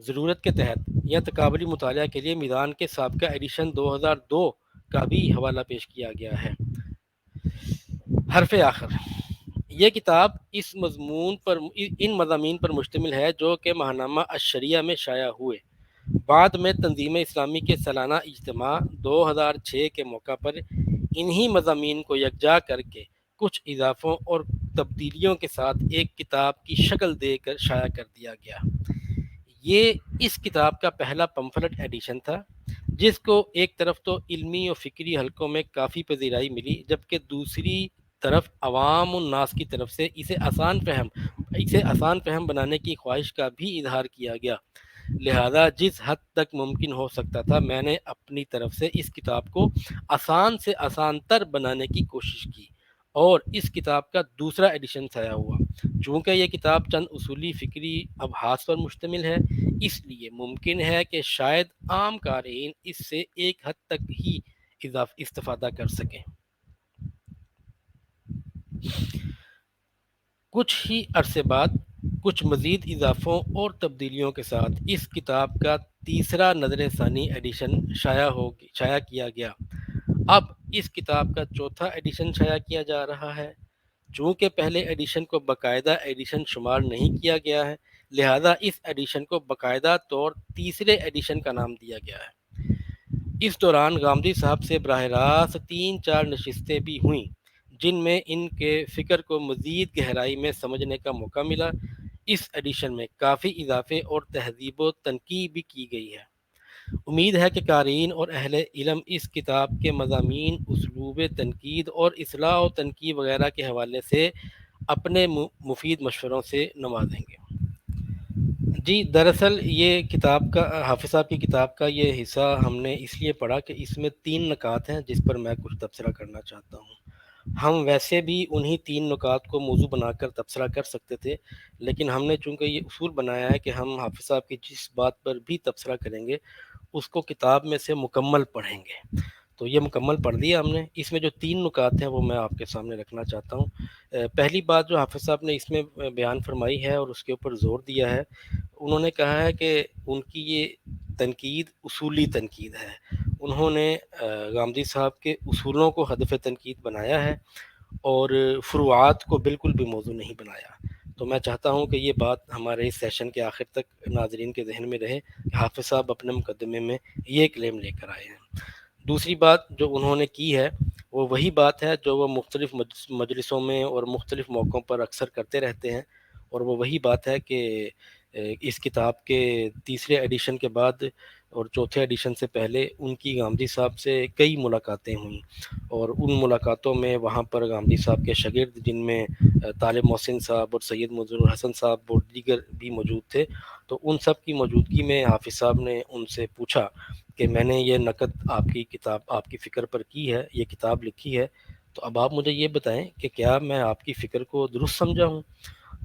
ضرورت کے تحت یا تکابری مطالعہ کے لیے میدان کے سابقہ ایڈیشن 2002 کا بھی حوالہ پیش کیا گیا ہے۔ حرف آخر، یہ کتاب ان مضامین پر مشتمل ہے جو کہ ماہنامہ الشریعہ میں شائع ہوئے۔ بعد میں تنظیم اسلامی کے سالانہ اجتماع 2006 کے موقع پر انہی مضامین کو یکجا کر کے کچھ اضافوں اور تبدیلیوں کے ساتھ ایک کتاب کی شکل دے کر شائع کر دیا گیا۔ یہ اس کتاب کا پہلا پمفلٹ ایڈیشن تھا، جس کو ایک طرف تو علمی و فکری حلقوں میں کافی پذیرائی ملی، جبکہ دوسری طرف عوام الناس کی طرف سے اسے آسان فہم بنانے کی خواہش کا بھی اظہار کیا گیا۔ لہذا جس حد تک ممکن ہو سکتا تھا میں نے اپنی طرف سے اس کتاب کو آسان سے آسان تر بنانے کی کوشش کی، اور اس کتاب کا دوسرا ایڈیشن شائع ہوا۔ چونکہ یہ کتاب چند اصولی فکری ابحاث پر مشتمل ہے، اس لیے ممکن ہے کہ شاید عام قارئین اس سے ایک حد تک ہی استفادہ کر سکیں۔ کچھ ہی عرصے بعد کچھ مزید اضافوں اور تبدیلیوں کے ساتھ اس کتاب کا تیسرا نظر ثانی ایڈیشن شائع کیا گیا۔ اب اس کتاب کا چوتھا ایڈیشن شائع کیا جا رہا ہے۔ چونکہ پہلے ایڈیشن کو باقاعدہ ایڈیشن شمار نہیں کیا گیا ہے، لہذا اس ایڈیشن کو باقاعدہ طور تیسرے ایڈیشن کا نام دیا گیا ہے۔ اس دوران غامدی صاحب سے براہ راست 3-4 نشستیں بھی ہوئیں، جن میں ان کے فکر کو مزید گہرائی میں سمجھنے کا موقع ملا۔ اس ایڈیشن میں کافی اضافے اور تہذیب و تنقیح بھی کی گئی ہے۔ امید ہے کہ قارئین اور اہل علم اس کتاب کے مضامین، اسلوب تنقید اور اصلاح و تنقیح وغیرہ کے حوالے سے اپنے مفید مشوروں سے نوازیں گے۔ جی دراصل یہ کتاب کا حافظ صاحب کی کتاب کا یہ حصہ ہم نے اس لیے پڑھا کہ اس میں 3 نکات ہیں جس پر میں کچھ تبصرہ کرنا چاہتا ہوں۔ ہم ویسے بھی انہی 3 نکات کو موضوع بنا کر تبصرہ کر سکتے تھے، لیکن ہم نے چونکہ یہ اصول بنایا ہے کہ ہم حافظ صاحب کی جس بات پر بھی تبصرہ کریں گے اس کو کتاب میں سے مکمل پڑھیں گے، تو یہ مکمل پڑھ دیا ہم نے۔ اس میں جو 3 نکات ہیں وہ میں آپ کے سامنے رکھنا چاہتا ہوں۔ پہلی بات جو حافظ صاحب نے اس میں بیان فرمائی ہے اور اس کے اوپر زور دیا ہے، انہوں نے کہا ہے کہ ان کی یہ تنقید اصولی تنقید ہے۔ انہوں نے غامدی صاحب کے اصولوں کو ہدف تنقید بنایا ہے اور فروعات کو بالکل بھی موضوع نہیں بنایا۔ تو میں چاہتا ہوں کہ یہ بات ہمارے اس سیشن کے آخر تک ناظرین کے ذہن میں رہے کہ حافظ صاحب اپنے مقدمے میں یہ کلیم لے کر آئے ہیں۔ دوسری بات جو انہوں نے کی ہے وہ وہی بات ہے جو وہ مختلف مجلسوں میں اور مختلف موقعوں پر اکثر کرتے رہتے ہیں، اور وہ وہی بات ہے کہ اس کتاب کے تیسرے ایڈیشن کے بعد اور چوتھے ایڈیشن سے پہلے ان کی غامدی صاحب سے کئی ملاقاتیں ہوئیں، اور ان ملاقاتوں میں وہاں پر غامدی صاحب کے شاگرد جن میں طالب محسن صاحب اور سید منظور الحسن صاحب اور دیگر بھی موجود تھے، تو ان سب کی موجودگی میں حافظ صاحب نے ان سے پوچھا کہ میں نے یہ نقد آپ کی فکر پر کی ہے، یہ کتاب لکھی ہے، تو اب آپ مجھے یہ بتائیں کہ کیا میں آپ کی فکر کو درست سمجھا ہوں؟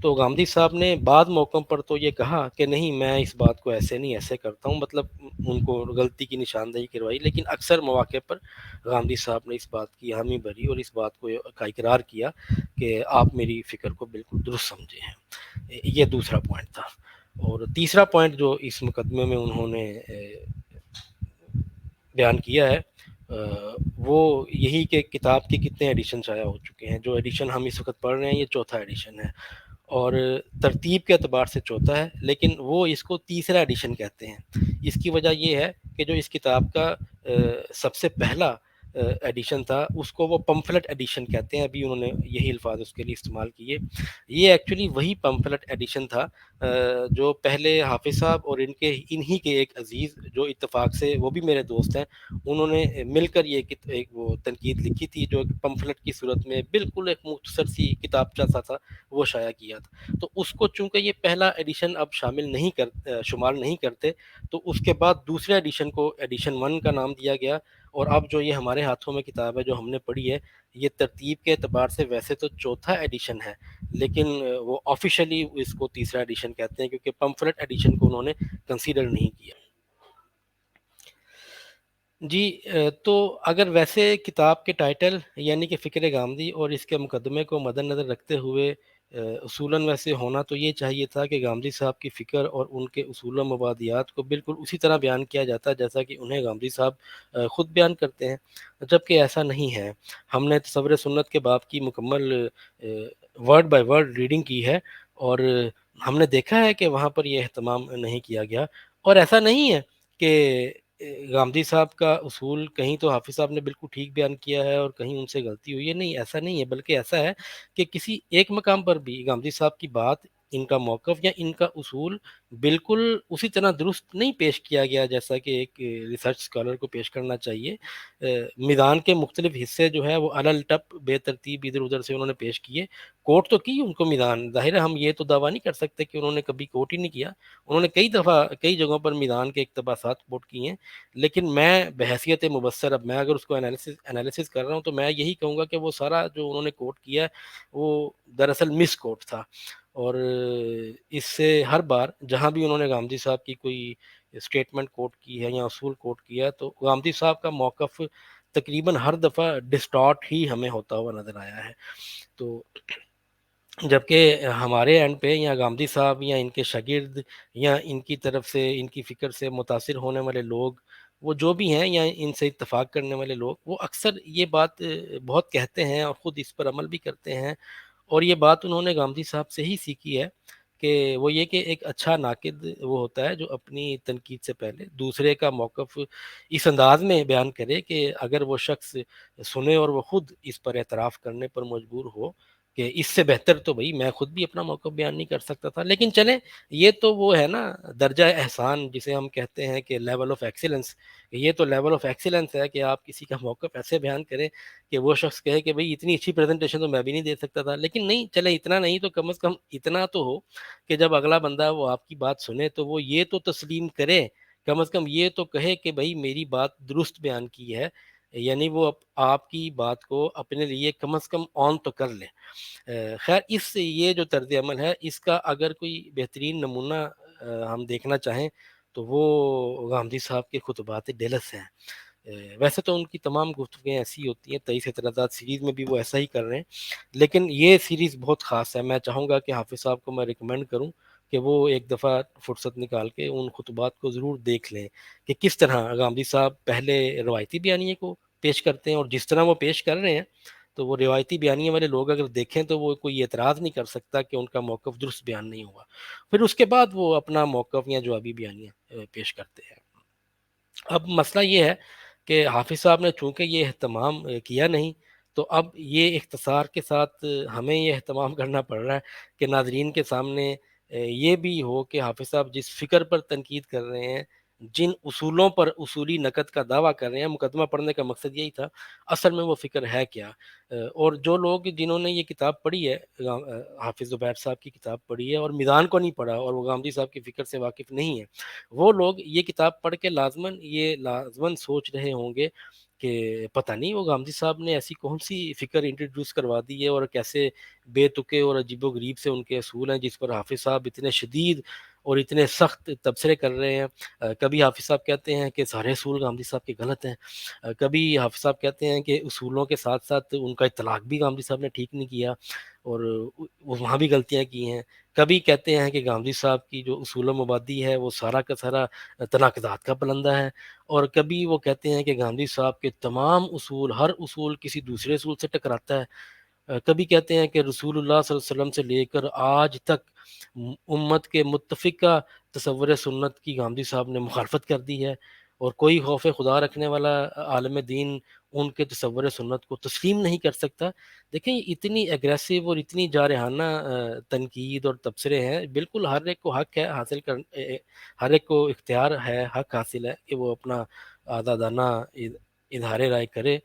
تو غامدی صاحب نے بعض موقعوں پر تو یہ کہا کہ نہیں، میں اس بات کو ایسے نہیں ایسے کرتا ہوں، مطلب ان کو غلطی کی نشاندہی کروائی، لیکن اکثر مواقع پر غامدی صاحب نے اس بات کی حامی بھری اور اس بات کا اقرار کیا کہ آپ میری فکر کو بالکل درست سمجھے ہیں۔ یہ دوسرا پوائنٹ تھا۔ اور تیسرا پوائنٹ جو اس مقدمے میں انہوں نے بیان کیا ہے وہ یہی کہ کتاب کے کتنے ایڈیشن شائع ہو چکے ہیں۔ جو ایڈیشن ہم اس وقت پڑھ رہے ہیں یہ چوتھا ایڈیشن ہے، اور ترتیب کے اعتبار سے چوتھا ہے، لیکن وہ اس کو تیسرا ایڈیشن کہتے ہیں۔ اس کی وجہ یہ ہے کہ جو اس کتاب کا سب سے پہلا ایڈیشن تھا اس کو وہ پمفلٹ ایڈیشن کہتے ہیں، ابھی انہوں نے یہی الفاظ اس کے لیے استعمال کیے۔ یہ ایکچولی وہی پمفلٹ ایڈیشن تھا جو پہلے حافظ صاحب اور انہی کے ایک عزیز جو اتفاق سے وہ بھی میرے دوست ہیں، انہوں نے مل کر یہ ایک وہ تنقید لکھی تھی جو ایک پمفلٹ کی صورت میں بالکل ایک مختصر سی کتابچہ سا تھا، وہ شائع کیا تھا۔ تو اس کو چونکہ یہ پہلا ایڈیشن اب شمار نہیں کرتے، تو اس کے بعد دوسرے ایڈیشن کو ایڈیشن 1 کا نام دیا گیا، اور اب جو یہ ہمارے ہاتھوں میں کتاب ہے جو ہم نے پڑھی ہے، یہ ترتیب کے اعتبار سے ویسے تو چوتھا ایڈیشن ہے، لیکن وہ آفیشلی اس کو تیسرا ایڈیشن کہتے ہیں کیونکہ پمفلٹ ایڈیشن کو انہوں نے کنسیڈر نہیں کیا۔ جی تو اگر ویسے کتاب کے ٹائٹل یعنی کہ فکر غامدی اور اس کے مقدمے کو مد نظر رکھتے ہوئے اصولاً ویسے ہونا تو یہ چاہیے تھا کہ غامدی صاحب کی فکر اور ان کے اصول و مبادیات کو بالکل اسی طرح بیان کیا جاتا جیسا کہ انہیں غامدی صاحب خود بیان کرتے ہیں، جبکہ ایسا نہیں ہے۔ ہم نے تصور سنت کے باب کی مکمل ورڈ بائی ورڈ ریڈنگ کی ہے، اور ہم نے دیکھا ہے کہ وہاں پر یہ اہتمام نہیں کیا گیا، اور ایسا نہیں ہے کہ غامدی صاحب کا اصول کہیں تو حافظ صاحب نے بالکل ٹھیک بیان کیا ہے اور کہیں ان سے غلطی ہوئی ہے، نہیں ایسا نہیں ہے، بلکہ ایسا ہے کہ کسی ایک مقام پر بھی غامدی صاحب کی بات، ان کا موقف یا ان کا اصول بالکل اسی طرح درست نہیں پیش کیا گیا جیسا کہ ایک ریسرچ اسکالر کو پیش کرنا چاہیے۔ میدان کے مختلف حصے جو ہے وہ الل ٹپ بے ترتیب ادھر ادھر سے انہوں نے پیش کیے، کوٹ تو کی ان کو میدان، ظاہر ہے ہم یہ تو دعویٰ نہیں کر سکتے کہ انہوں نے کبھی کوٹ ہی نہیں کیا، انہوں نے کئی دفعہ کئی جگہوں پر میدان کے اقتباسات کوٹ کیے ہیں، لیکن میں بحیثیت مبصر، اب میں اگر اس کو انالیسس کر رہا ہوں تو میں یہی کہوں گا کہ وہ سارا جو انہوں نے کوٹ کیا ہے وہ دراصل مس کوٹ تھا، اور اس سے ہر بار جہاں بھی انہوں نے غامدی صاحب کی کوئی اسٹیٹمنٹ کوٹ کی ہے یا اصول کوٹ کیا تو غامدی صاحب کا موقف تقریباً ہر دفعہ ڈسٹارٹ ہی ہمیں ہوتا ہوا نظر آیا ہے۔ تو جبکہ ہمارے اینڈ پہ یا غامدی صاحب یا ان کے شاگرد یا ان کی طرف سے ان کی فکر سے متاثر ہونے والے لوگ، وہ جو بھی ہیں یا ان سے اتفاق کرنے والے لوگ، وہ اکثر یہ بات بہت کہتے ہیں اور خود اس پر عمل بھی کرتے ہیں، اور یہ بات انہوں نے غامدی صاحب سے ہی سیکھی ہے کہ وہ یہ کہ ایک اچھا ناقد وہ ہوتا ہے جو اپنی تنقید سے پہلے دوسرے کا موقف اس انداز میں بیان کرے کہ اگر وہ شخص سنے اور وہ خود اس پر اعتراف کرنے پر مجبور ہو کہ اس سے بہتر تو بھئی میں خود بھی اپنا موقف بیان نہیں کر سکتا تھا، لیکن چلیں یہ تو وہ ہے نا درجہ احسان جسے ہم کہتے ہیں کہ لیول آف ایکسیلنس، یہ تو لیول آف ایکسیلنس ہے کہ آپ کسی کا موقف ایسے بیان کریں کہ وہ شخص کہے کہ بھئی اتنی اچھی پریزنٹیشن تو میں بھی نہیں دے سکتا تھا، لیکن نہیں چلے اتنا نہیں تو کم از کم اتنا تو ہو کہ جب اگلا بندہ وہ آپ کی بات سنے تو وہ یہ تو تسلیم کرے، کم از کم یہ تو کہے کہ بھئی میری بات درست بیان کی ہے، یعنی وہ آپ کی بات کو اپنے لیے کم از کم آن تو کر لیں۔ خیر اس یہ جو طرز عمل ہے اس کا اگر کوئی بہترین نمونہ ہم دیکھنا چاہیں تو وہ غامدی صاحب کے خطبات ڈیلس ہیں۔ ویسے تو ان کی تمام گفتگویں ایسی ہوتی ہیں، 23 اعتراضات سیریز میں بھی وہ ایسا ہی کر رہے ہیں، لیکن یہ سیریز بہت خاص ہے، میں چاہوں گا کہ حافظ صاحب کو میں ریکمینڈ کروں کہ وہ ایک دفعہ فرصت نکال کے ان خطبات کو ضرور دیکھ لیں کہ کس طرح غامدی صاحب پہلے روایتی بیانیے کو پیش کرتے ہیں، اور جس طرح وہ پیش کر رہے ہیں تو وہ روایتی بیانیے والے لوگ اگر دیکھیں تو وہ کوئی اعتراض نہیں کر سکتا کہ ان کا موقف درست بیان نہیں ہوا، پھر اس کے بعد وہ اپنا موقف یا جوابی بیانیہ پیش کرتے ہیں۔ اب مسئلہ یہ ہے کہ حافظ صاحب نے چونکہ یہ اہتمام کیا نہیں، تو اب یہ اختصار کے ساتھ ہمیں یہ اہتمام کرنا پڑ رہا ہے کہ ناظرین کے سامنے یہ بھی ہو کہ حافظ صاحب جس فکر پر تنقید کر رہے ہیں، جن اصولوں پر اصولی نقد کا دعویٰ کر رہے ہیں، مقدمہ پڑھنے کا مقصد یہی تھا، اصل میں وہ فکر ہے کیا؟ اور جو لوگ جنہوں نے یہ کتاب پڑھی ہے، حافظ زبیر صاحب کی کتاب پڑھی ہے اور میدان کو نہیں پڑھا اور وہ غامدی صاحب کی فکر سے واقف نہیں ہے، وہ لوگ یہ کتاب پڑھ کے لازماً سوچ رہے ہوں گے کہ پتہ نہیں وہ غامدی صاحب نے ایسی کون سی فکر انٹروڈیوس کروا دی ہے اور کیسے بے تکے اور عجیب و غریب سے ان کے اصول ہیں جس پر حافظ صاحب اتنے شدید اور اتنے سخت تبصرے کر رہے ہیں۔ کبھی حافظ صاحب کہتے ہیں کہ سارے اصول غامدی صاحب کے غلط ہیں، کبھی حافظ صاحب کہتے ہیں کہ اصولوں کے ساتھ ساتھ ان کا اطلاق بھی غامدی صاحب نے ٹھیک نہیں کیا اور وہ وہاں بھی غلطیاں کی ہیں، کبھی کہتے ہیں کہ غامدی صاحب کی جو اصول و مبادی ہے وہ سارا کا سارا تناقضات کا پلندہ ہے، اور کبھی وہ کہتے ہیں کہ غامدی صاحب کے تمام اصول، ہر اصول کسی دوسرے اصول سے ٹکراتا ہے، کبھی کہتے ہیں کہ رسول اللہ صلی اللہ علیہ وسلم سے لے کر آج تک امت کے متفقہ تصور سنت کی غامدی صاحب نے مخالفت کر دی ہے، اور کوئی خوف خدا رکھنے والا عالم دین ان کے تصور سنت کو تسلیم نہیں کر سکتا۔ دیکھیں اتنی ایگریسو اور اتنی جارحانہ تنقید اور تبصرے ہیں، بالکل ہر ایک کو حق ہے حاصل کر ہر ایک کو اختیار ہے، حق حاصل ہے کہ وہ اپنا آزادانہ اظہار رائے کرے،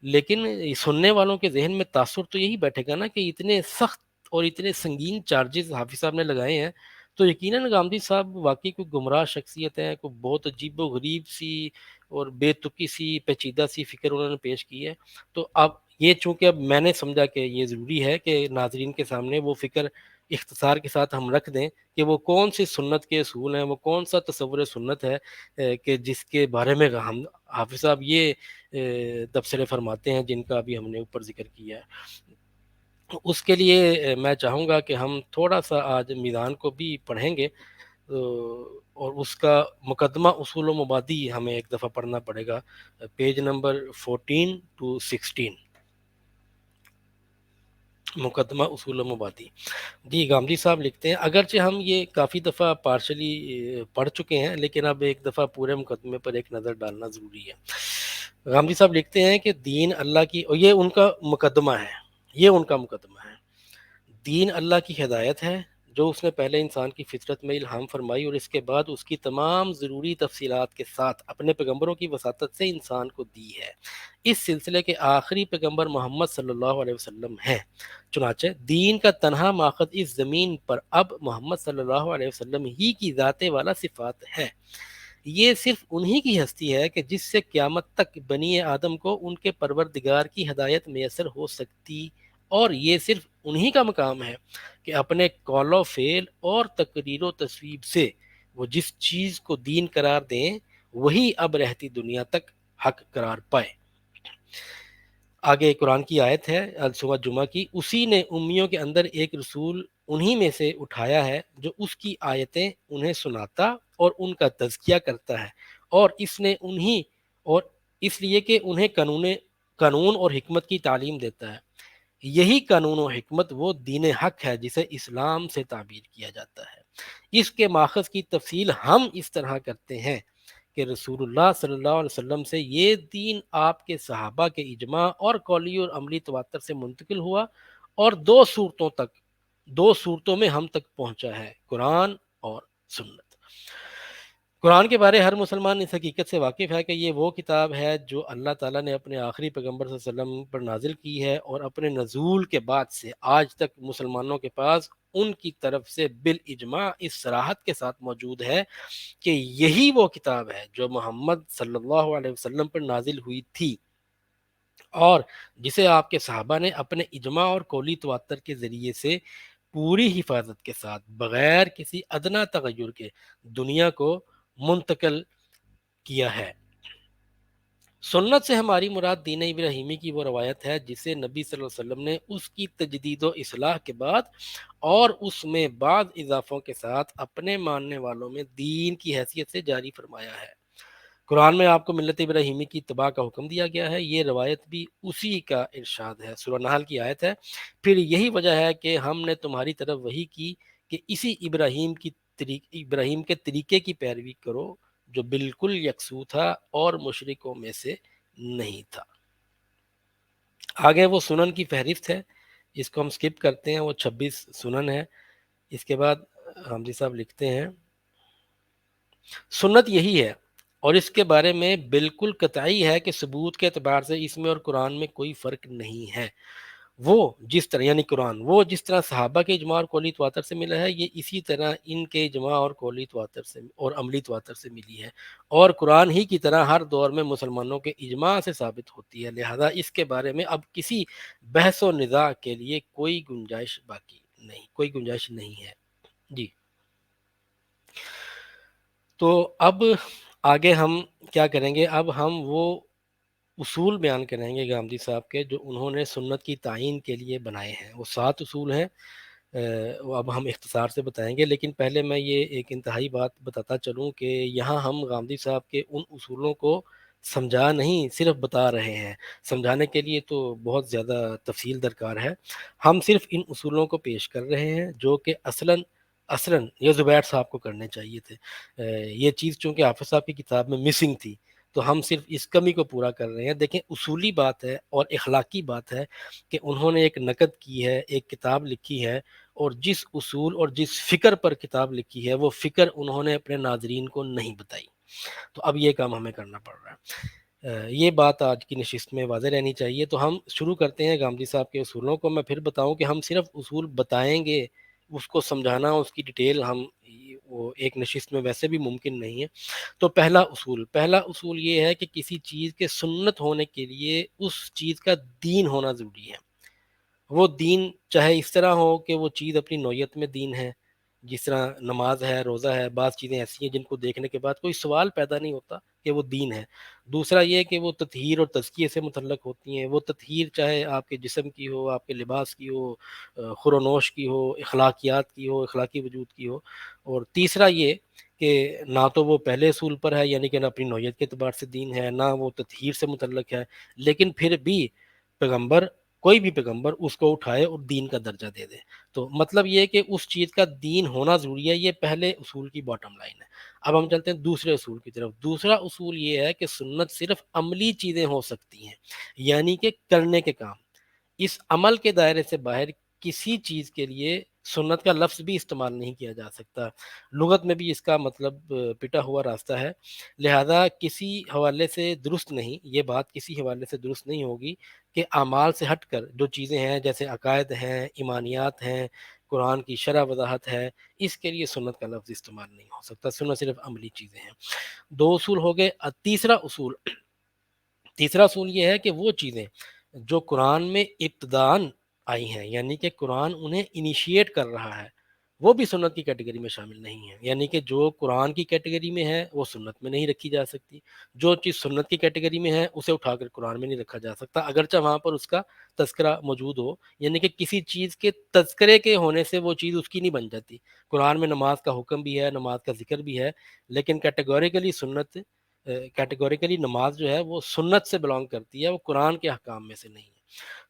لیکن سننے والوں کے ذہن میں تاثر تو یہی بیٹھے گا نا کہ اتنے سخت اور اتنے سنگین چارجز حافظ صاحب نے لگائے ہیں، تو یقیناً غامدی صاحب واقعی کوئی گمراہ شخصیت ہے، کوئی بہت عجیب و غریب سی اور بے تکی سی پیچیدہ سی فکر انہوں نے پیش کی ہے۔ تو اب یہ چونکہ اب میں نے سمجھا کہ یہ ضروری ہے کہ ناظرین کے سامنے وہ فکر اختصار کے ساتھ ہم رکھ دیں کہ وہ کون سی سنت کے اصول ہیں، وہ کون سا تصور سنت ہے کہ جس کے بارے میں ہم حافظ صاحب یہ تبصرے فرماتے ہیں جن کا ابھی ہم نے اوپر ذکر کیا ہے۔ اس کے لیے میں چاہوں گا کہ ہم تھوڑا سا آج میزان کو بھی پڑھیں گے، اور اس کا مقدمہ اصول و مبادی ہمیں ایک دفعہ پڑھنا پڑے گا، پیج نمبر 14 to 16، مقدمہ اصول و مبادی۔ جی گامدی صاحب لکھتے ہیں، اگرچہ ہم یہ کافی دفعہ پارشلی پڑھ چکے ہیں، لیکن اب ایک دفعہ پورے مقدمے پر ایک نظر ڈالنا ضروری ہے۔ غامدی صاحب لکھتے ہیں کہ دین اللہ کی، اور یہ ان کا مقدمہ ہے، یہ ان کا مقدمہ ہے، دین اللہ کی ہدایت ہے جو اس نے پہلے انسان کی فطرت میں الہام فرمائی اور اس کے بعد اس کی تمام ضروری تفصیلات کے ساتھ اپنے پیغمبروں کی وساطت سے انسان کو دی ہے۔ اس سلسلے کے آخری پیغمبر محمد صلی اللہ علیہ وسلم ہیں۔ چنانچہ دین کا تنہا ماخذ اس زمین پر اب محمد صلی اللہ علیہ وسلم ہی کی ذات والا صفات ہے۔ یہ صرف انہی کی ہستی ہے کہ جس سے قیامت تک بنی آدم کو ان کے پروردگار کی ہدایت میسر ہو سکتی، اور یہ صرف انہی کا مقام ہے کہ اپنے قول و فعل اور تقریر و تصویب سے وہ جس چیز کو دین قرار دیں وہی اب رہتی دنیا تک حق قرار پائے۔ آگے قرآن کی آیت ہے سورہ جمعہ کی، اسی نے امیوں کے اندر ایک رسول انہی میں سے اٹھایا ہے جو اس کی آیتیں انہیں سناتا اور ان کا تزکیہ کرتا ہے، اور اس نے انہی، اور اس لیے کہ انہیں قانون اور حکمت کی تعلیم دیتا ہے۔ یہی قانون و حکمت وہ دین حق ہے جسے اسلام سے تعبیر کیا جاتا ہے۔ اس کے ماخذ کی تفصیل ہم اس طرح کرتے ہیں کہ رسول اللہ صلی اللہ علیہ وسلم سے یہ دین آپ کے صحابہ کے اجماع اور قولی اور عملی تواتر سے منتقل ہوا، اور دو صورتوں میں ہم تک پہنچا ہے، قرآن اور سنت۔ قرآن کے بارے ہر مسلمان اس حقیقت سے واقف ہے کہ یہ وہ کتاب ہے جو اللہ تعالیٰ نے اپنے آخری پیغمبر صلی اللہ علیہ وسلم پر نازل کی ہے، اور اپنے نزول کے بعد سے آج تک مسلمانوں کے پاس ان کی طرف سے بالاجماع اس صراحت کے ساتھ موجود ہے کہ یہی وہ کتاب ہے جو محمد صلی اللہ علیہ وسلم پر نازل ہوئی تھی، اور جسے آپ کے صحابہ نے اپنے اجماع اور قولی تواتر کے ذریعے سے پوری حفاظت کے ساتھ بغیر کسی ادنیٰ تغیر کے دنیا کو منتقل کیا ہے۔ سنت سے ہماری مراد دین ابراہیمی کی وہ روایت ہے جسے نبی صلی اللہ علیہ وسلم نے اس کی تجدید و اصلاح کے بعد اور اس میں بعض اضافوں کے ساتھ اپنے ماننے والوں میں دین کی حیثیت سے جاری فرمایا ہے۔ قرآن میں آپ کو ملت ابراہیمی کی اتباع کا حکم دیا گیا ہے، یہ روایت بھی اسی کا ارشاد ہے۔ سورہ نحل کی آیت ہے، پھر یہی وجہ ہے کہ ہم نے تمہاری طرف وحی کی کہ اسی ابراہیم کے طریقے کی پیروی کرو جو بالکل یکسو تھا اور مشرکوں میں سے نہیں تھا۔ آگے وہ سنن کی فہرست ہے، اس کو ہم سکپ کرتے ہیں، وہ 26 سنن ہے۔ اس کے بعد حمدی صاحب لکھتے ہیں، سنت یہی ہے اور اس کے بارے میں بالکل قطعی ہے کہ ثبوت کے اعتبار سے اس میں اور قرآن میں کوئی فرق نہیں ہے۔ وہ جس طرح، یعنی قرآن، وہ جس طرح صحابہ کے اجماع اور قولی تواتر سے ملا ہے، یہ اسی طرح ان کے اجماع اور قولی تواتر سے اور عملی تواتر سے ملی ہے، اور قرآن ہی کی طرح ہر دور میں مسلمانوں کے اجماع سے ثابت ہوتی ہے، لہذا اس کے بارے میں اب کسی بحث و نزاع کے لیے کوئی گنجائش نہیں ہے۔ جی تو اب آگے ہم کیا کریں گے، اب ہم وہ اصول بیان کریں گے گامدی صاحب کے جو انہوں نے سنت کی تعین کے لیے بنائے ہیں۔ وہ 7 اصول ہیں، وہ اب ہم اختصار سے بتائیں گے، لیکن پہلے میں یہ ایک انتہائی بات بتاتا چلوں کہ یہاں ہم گامدی صاحب کے ان اصولوں کو سمجھا نہیں، صرف بتا رہے ہیں۔ سمجھانے کے لیے تو بہت زیادہ تفصیل درکار ہے، ہم صرف ان اصولوں کو پیش کر رہے ہیں جو کہ اصلاً یہ زبیر صاحب کو کرنے چاہیے تھے۔ یہ چیز چونکہ حافظ صاحب کی کتاب میں مسنگ تھی، تو ہم صرف اس کمی کو پورا کر رہے ہیں۔ دیکھیں اصولی بات ہے اور اخلاقی بات ہے کہ انہوں نے ایک نقد کی ہے، ایک کتاب لکھی ہے، اور جس اصول اور جس فکر پر کتاب لکھی ہے وہ فکر انہوں نے اپنے ناظرین کو نہیں بتائی، تو اب یہ کام ہمیں کرنا پڑ رہا ہے۔ یہ بات آج کی نشست میں واضح رہنی چاہیے۔ تو ہم شروع کرتے ہیں گامدی صاحب کے اصولوں کو۔ میں پھر بتاؤں کہ ہم صرف اصول بتائیں گے، اس کو سمجھانا، اس کی ڈیٹیل ہم وہ ایک نشست میں ویسے بھی ممکن نہیں ہے۔ تو پہلا اصول یہ ہے کہ کسی چیز کے سنت ہونے کے لیے اس چیز کا دین ہونا ضروری ہے۔ وہ دین چاہے اس طرح ہو کہ وہ چیز اپنی نوعیت میں دین ہے، جس طرح نماز ہے، روزہ ہے، بعض چیزیں ایسی ہیں جن کو دیکھنے کے بعد کوئی سوال پیدا نہیں ہوتا کہ وہ دین ہے۔ دوسرا یہ کہ وہ تطہیر اور تزکیے سے متعلق ہوتی ہیں، وہ تطہیر چاہے آپ کے جسم کی ہو، آپ کے لباس کی ہو، خور و نوش کی ہو، اخلاقیات کی ہو، اخلاقی وجود کی ہو۔ اور تیسرا یہ کہ نہ تو وہ پہلے اصول پر ہے، یعنی کہ نہ اپنی نوعیت کے اعتبار سے دین ہے، نہ وہ تطہیر سے متعلق ہے، لیکن پھر بھی پیغمبر، کوئی بھی پیغمبر اس کو اٹھائے اور دین کا درجہ دے دے۔ تو مطلب یہ کہ اس چیز کا دین ہونا ضروری ہے، یہ پہلے اصول کی باٹم لائن ہے۔ اب ہم چلتے ہیں دوسرے اصول کی طرف۔ دوسرا اصول یہ ہے کہ سنت صرف عملی چیزیں ہو سکتی ہیں، یعنی کہ کرنے کے کام۔ اس عمل کے دائرے سے باہر کسی چیز کے لیے سنت کا لفظ بھی استعمال نہیں کیا جا سکتا۔ لغت میں بھی اس کا مطلب پٹا ہوا راستہ ہے، لہذا کسی حوالے سے درست نہیں، یہ بات کسی حوالے سے درست نہیں ہوگی کہ اعمال سے ہٹ کر جو چیزیں ہیں جیسے عقائد ہیں، ایمانیات ہیں، قرآن کی شرح وضاحت ہے، اس کے لیے سنت کا لفظ استعمال نہیں ہو سکتا۔ سنت صرف عملی چیزیں ہیں۔ دو اصول ہو گئے۔ تیسرا اصول یہ ہے کہ وہ چیزیں جو قرآن میں ابتداءً آئی ہیں، یعنی کہ قرآن انہیں انیشیٹ کر رہا ہے، وہ بھی سنت کی کیٹیگری میں شامل نہیں ہے۔ یعنی کہ جو قرآن کی کیٹیگری میں ہے وہ سنت میں نہیں رکھی جا سکتی، جو چیز سنت کی کیٹیگری میں ہے اسے اٹھا کر قرآن میں نہیں رکھا جا سکتا، اگرچہ وہاں پر اس کا تذکرہ موجود ہو۔ یعنی کہ کسی چیز کے تذکرے کے ہونے سے وہ چیز اس کی نہیں بن جاتی۔ قرآن میں نماز کا حکم بھی ہے، نماز کا ذکر بھی ہے، لیکن کیٹیگوریکلی نماز جو ہے وہ سنت سے بلانگ کرتی ہے، وہ قرآن کے احکام میں سے نہیں ہے۔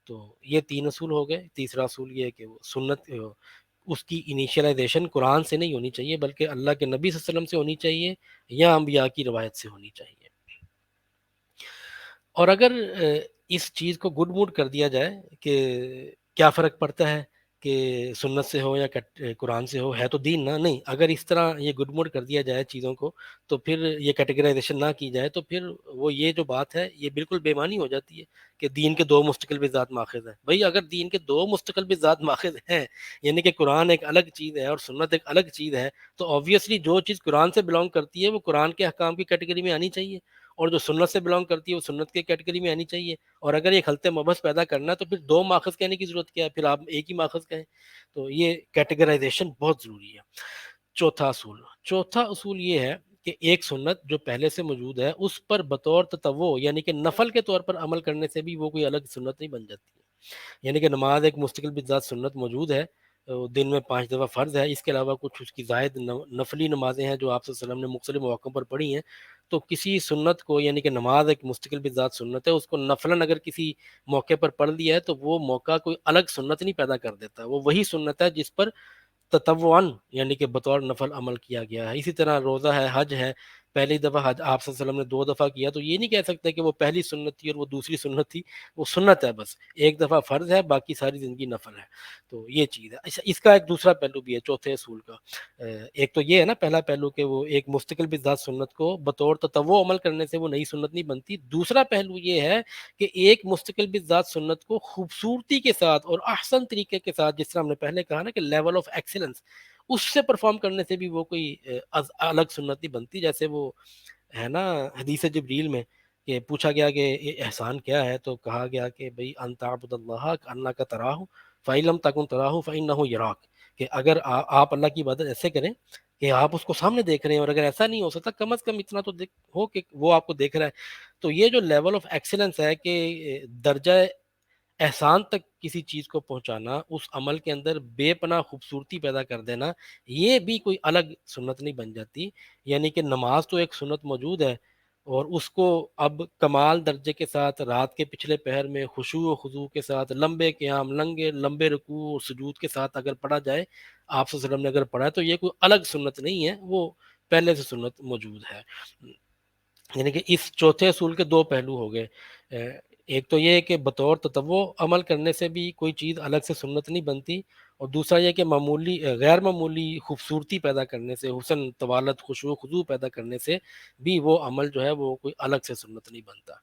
تو یہ تین اصول ہو گئے۔ تیسرا اصول یہ ہے کہ وہ سنت، اس کی انیشلائزیشن قرآن سے نہیں ہونی چاہیے بلکہ اللہ کے نبی صلی اللہ علیہ وسلم سے ہونی چاہیے یا انبیاء کی روایت سے ہونی چاہیے۔ اور اگر اس چیز کو گڈ موڈ کر دیا جائے کہ کیا فرق پڑتا ہے کہ سنت سے ہو یا قرآن سے ہو، ہے تو دین نہ، نہیں، اگر اس طرح یہ گڈ موڈ کر دیا جائے چیزوں کو، تو پھر یہ کیٹیگرائزیشن نہ کی جائے، تو پھر وہ یہ جو بات ہے یہ بالکل بے معنی ہو جاتی ہے کہ دین کے دو مستقل بذات ماخذ ہیں۔ بھئی اگر دین کے دو مستقل بذات ماخذ ہیں، یعنی کہ قرآن ایک الگ چیز ہے اور سنت ایک الگ چیز ہے، تو آبویسلی جو چیز قرآن سے بلانگ کرتی ہے وہ قرآن کے احکام کی کیٹیگری میں آنی چاہیے، اور جو سنت سے بلانگ کرتی ہے وہ سنت کے کیٹیگری میں آنی چاہیے۔ اور اگر یہ خلط مبحث پیدا کرنا ہے تو پھر دو ماخذ کہنے کی ضرورت کیا ہے، پھر آپ ایک ہی ماخذ کہیں۔ تو یہ کیٹیگرائزیشن بہت ضروری ہے۔ چوتھا اصول یہ ہے کہ ایک سنت جو پہلے سے موجود ہے اس پر بطور تطوع یعنی کہ نفل کے طور پر عمل کرنے سے بھی وہ کوئی الگ سنت نہیں بن جاتی ہے۔ یعنی کہ نماز ایک مستقل بذات سنت موجود ہے، دن میں 5 دفعہ فرض ہے، اس کے علاوہ کچھ اس کی زائد نفلی نمازیں ہیں جو آپ صلی اللہ علیہ وسلم نے مختلف مواقع پر پڑھی ہیں۔ تو کسی سنت کو، یعنی کہ نماز ایک مستقل بذات سنت ہے، اس کو نفلاً اگر کسی موقع پر پڑھ لیا ہے تو وہ موقع کوئی الگ سنت نہیں پیدا کر دیتا، وہ وہی سنت ہے جس پر تطوعاً یعنی کہ بطور نفل عمل کیا گیا ہے۔ اسی طرح روزہ ہے، حج ہے، پہلی دفعہ حج آپ صلی اللہ علیہ وسلم نے 2 دفعہ کیا تو یہ نہیں کہہ سکتے کہ وہ پہلی سنت تھی اور وہ دوسری سنت تھی، وہ سنت ہے، بس ایک دفعہ فرض ہے، باقی ساری زندگی نفل ہے۔ تو یہ چیز ہے۔ اس کا ایک دوسرا پہلو بھی ہے چوتھے اصول کا۔ ایک تو یہ ہے نا پہلا پہلو کہ وہ ایک مستقل بذات سنت کو بطور تطوع عمل کرنے سے وہ نئی سنت نہیں بنتی۔ دوسرا پہلو یہ ہے کہ ایک مستقل بذات سنت کو خوبصورتی کے ساتھ اور احسن طریقے کے ساتھ، جس طرح ہم نے پہلے کہا نا کہ لیول آف ایکسیلنس، اس سے پرفارم کرنے سے بھی وہ کوئی الگ سنت نہیں بنتی۔ جیسے وہ ہے نا حدیث جبریل میں کہ پوچھا گیا کہ یہ احسان کیا ہے، تو کہا گیا کہ بھئی ان تعبد اللہ کانک تراہ فإن لم تکن تراہ فإنہ یراک، کہ اگر آپ اللہ کی عبادت ایسے کریں کہ آپ اس کو سامنے دیکھ رہے ہیں، اور اگر ایسا نہیں ہو سکتا کم از کم اتنا تو ہو کہ وہ آپ کو دیکھ رہا ہے۔ تو یہ جو لیول آف ایکسیلنس ہے کہ درجہ احسان تک کسی چیز کو پہنچانا، اس عمل کے اندر بے پناہ خوبصورتی پیدا کر دینا، یہ بھی کوئی الگ سنت نہیں بن جاتی۔ یعنی کہ نماز تو ایک سنت موجود ہے، اور اس کو اب کمال درجے کے ساتھ رات کے پچھلے پہر میں خشوع و خضوع کے ساتھ لمبے قیام، لمبے رکوع اور سجود کے ساتھ اگر پڑھا جائے، آپ صلی اللہ علیہ وسلم نے اگر پڑھا ہے، تو یہ کوئی الگ سنت نہیں ہے، وہ پہلے سے سنت موجود ہے۔ یعنی کہ اس چوتھے اصول کے دو پہلو ہو گئے۔ ایک تو یہ کہ بطور تطوع عمل کرنے سے بھی کوئی چیز الگ سے سنت نہیں بنتی، اور دوسرا یہ کہ غیر معمولی خوبصورتی پیدا کرنے سے، حسن، طوالت، خشوع و خضوع پیدا کرنے سے بھی وہ عمل جو ہے وہ کوئی الگ سے سنت نہیں بنتا۔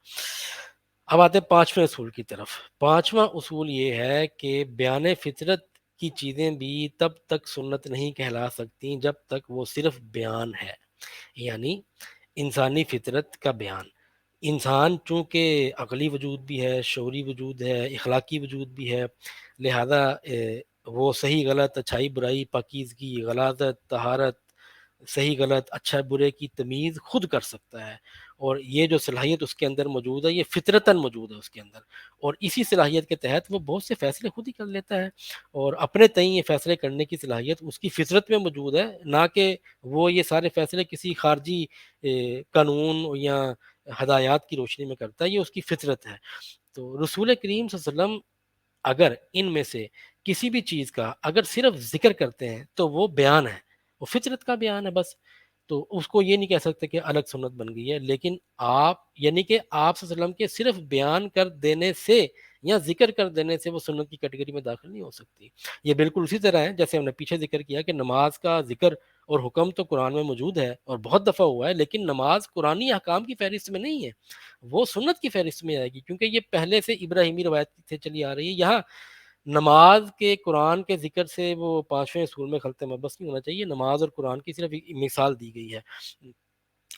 اب آتے ہیں پانچویں اصول کی طرف۔ پانچواں اصول یہ ہے کہ بیان فطرت کی چیزیں بھی تب تک سنت نہیں کہلا سکتی جب تک وہ صرف بیان ہے، یعنی انسانی فطرت کا بیان۔ انسان چونکہ عقلی وجود بھی ہے، شعوری وجود ہے، اخلاقی وجود بھی ہے، لہذا وہ صحیح غلط، اچھائی برائی، پاکیزگی، غلاظت، طہارت، صحیح غلط، اچھا برے کی تمیز خود کر سکتا ہے، اور یہ جو صلاحیت اس کے اندر موجود ہے یہ فطرتاً موجود ہے اس کے اندر، اور اسی صلاحیت کے تحت وہ بہت سے فیصلے خود ہی کر لیتا ہے، اور اپنے تئیں یہ فیصلے کرنے کی صلاحیت اس کی فطرت میں موجود ہے، نہ کہ وہ یہ سارے فیصلے کسی خارجی قانون یا ہدایات کی روشنی میں کرتا ہے، یہ اس کی فطرت ہے۔ تو رسول کریم صلی اللہ علیہ وسلم اگر ان میں سے کسی بھی چیز کا اگر صرف ذکر کرتے ہیں تو وہ بیان ہے، وہ فطرت کا بیان ہے بس، تو اس کو یہ نہیں کہہ سکتے کہ الگ سنت بن گئی ہے، لیکن آپ یعنی کہ آپ صلی اللہ علیہ وسلم کے صرف بیان کر دینے سے یا ذکر کر دینے سے وہ سنت کی کیٹیگری میں داخل نہیں ہو سکتی۔ یہ بالکل اسی طرح ہے جیسے ہم نے پیچھے ذکر کیا کہ نماز کا ذکر اور حکم تو قرآن میں موجود ہے اور بہت دفعہ ہوا ہے، لیکن نماز قرآنی احکام کی فہرست میں نہیں ہے، وہ سنت کی فہرست میں آئے گی، کیونکہ یہ پہلے سے ابراہیمی روایت سے چلی آ رہی ہے۔ یہاں نماز کے قرآن کے ذکر سے وہ پانچویں اصول میں خلط مبس نہیں ہونا چاہیے، نماز اور قرآن کی صرف ایک مثال دی گئی ہے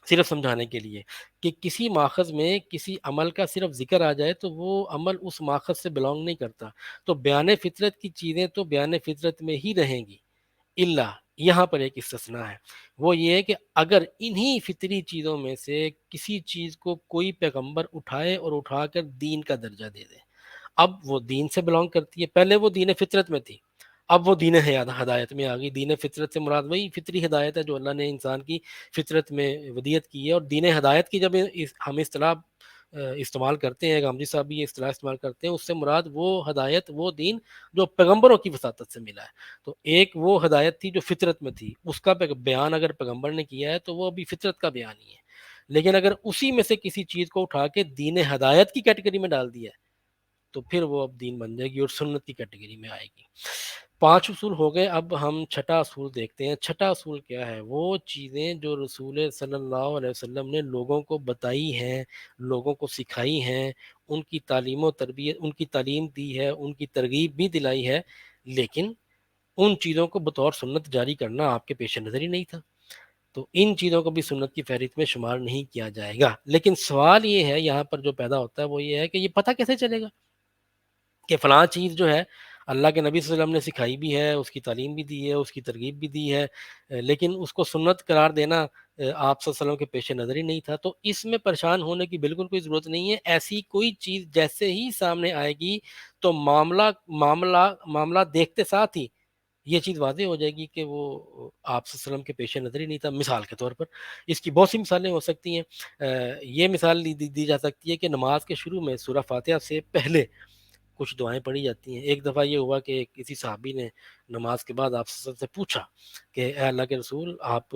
صرف سمجھانے کے لیے کہ کسی ماخذ میں کسی عمل کا صرف ذکر آ جائے تو وہ عمل اس ماخذ سے بلانگ نہیں کرتا، تو بیان فطرت کی چیزیں تو بیان فطرت میں ہی رہیں گی، اللہ یہاں پر ایک استثناء ہے، وہ یہ ہے کہ اگر انہی فطری چیزوں میں سے کسی چیز کو کوئی پیغمبر اٹھائے اور اٹھا کر دین کا درجہ دے دے، اب وہ دین سے بلانگ کرتی ہے، پہلے وہ دین فطرت میں تھی، اب وہ دین ہدایت میں آ گئی۔ دین فطرت سے مراد وہی فطری ہدایت ہے جو اللہ نے انسان کی فطرت میں ودیت کی ہے، اور دین ہدایت کی جب ہم اصطلاح استعمال کرتے ہیں، غامدی صاحب بھی یہ اصطلاح استعمال کرتے ہیں، اس سے مراد وہ ہدایت وہ دین جو پیغمبروں کی وساطت سے ملا ہے۔ تو ایک وہ ہدایت تھی جو فطرت میں تھی، اس کا بیان اگر پیغمبر نے کیا ہے تو وہ ابھی فطرت کا بیان ہی ہے، لیکن اگر اسی میں سے کسی چیز کو اٹھا کے دین ہدایت کی کیٹیگری میں ڈال دیا ہے تو پھر وہ اب دین بن جائے گی اور سنت کی کیٹیگری میں آئے گی۔ 5 اصول ہو گئے، اب ہم چھٹا اصول دیکھتے ہیں۔ چھٹا اصول کیا ہے؟ وہ چیزیں جو رسول صلی اللہ علیہ وسلم نے لوگوں کو بتائی ہیں، لوگوں کو سکھائی ہیں، ان کی تعلیم و تربیت، ان کی تعلیم دی ہے، ان کی ترغیب بھی دلائی ہے، لیکن ان چیزوں کو بطور سنت جاری کرنا آپ کے پیش نظر ہی نہیں تھا، تو ان چیزوں کو بھی سنت کی فہرست میں شمار نہیں کیا جائے گا۔ لیکن سوال یہ ہے یہاں پر جو پیدا ہوتا ہے وہ یہ ہے کہ یہ پتہ کیسے چلے گا کہ فلاں چیز جو ہے اللہ کے نبی صلی اللہ علیہ وسلم نے سکھائی بھی ہے، اس کی تعلیم بھی دی ہے، اس کی ترغیب بھی دی ہے، لیکن اس کو سنت قرار دینا آپ صلی اللہ علیہ وسلم کے پیش نظر ہی نہیں تھا، تو اس میں پریشان ہونے کی بالکل کوئی ضرورت نہیں ہے۔ ایسی کوئی چیز جیسے ہی سامنے آئے گی تو معاملہ دیکھتے ساتھ ہی یہ چیز واضح ہو جائے گی کہ وہ آپ صلی اللہ علیہ وسلم کے پیش نظر ہی نہیں تھا۔ مثال کے طور پر اس کی بہت سی مثالیں ہو سکتی ہیں، یہ مثال دی جا سکتی ہے کہ نماز کے شروع میں سورہ فاتحہ سے پہلے کچھ دعائیں پڑھی جاتی ہیں۔ ایک دفعہ یہ ہوا کہ کسی صحابی نے نماز کے بعد آپ صلی اللہ علیہ وسلم سے پوچھا کہ اے اللہ کے رسول، آپ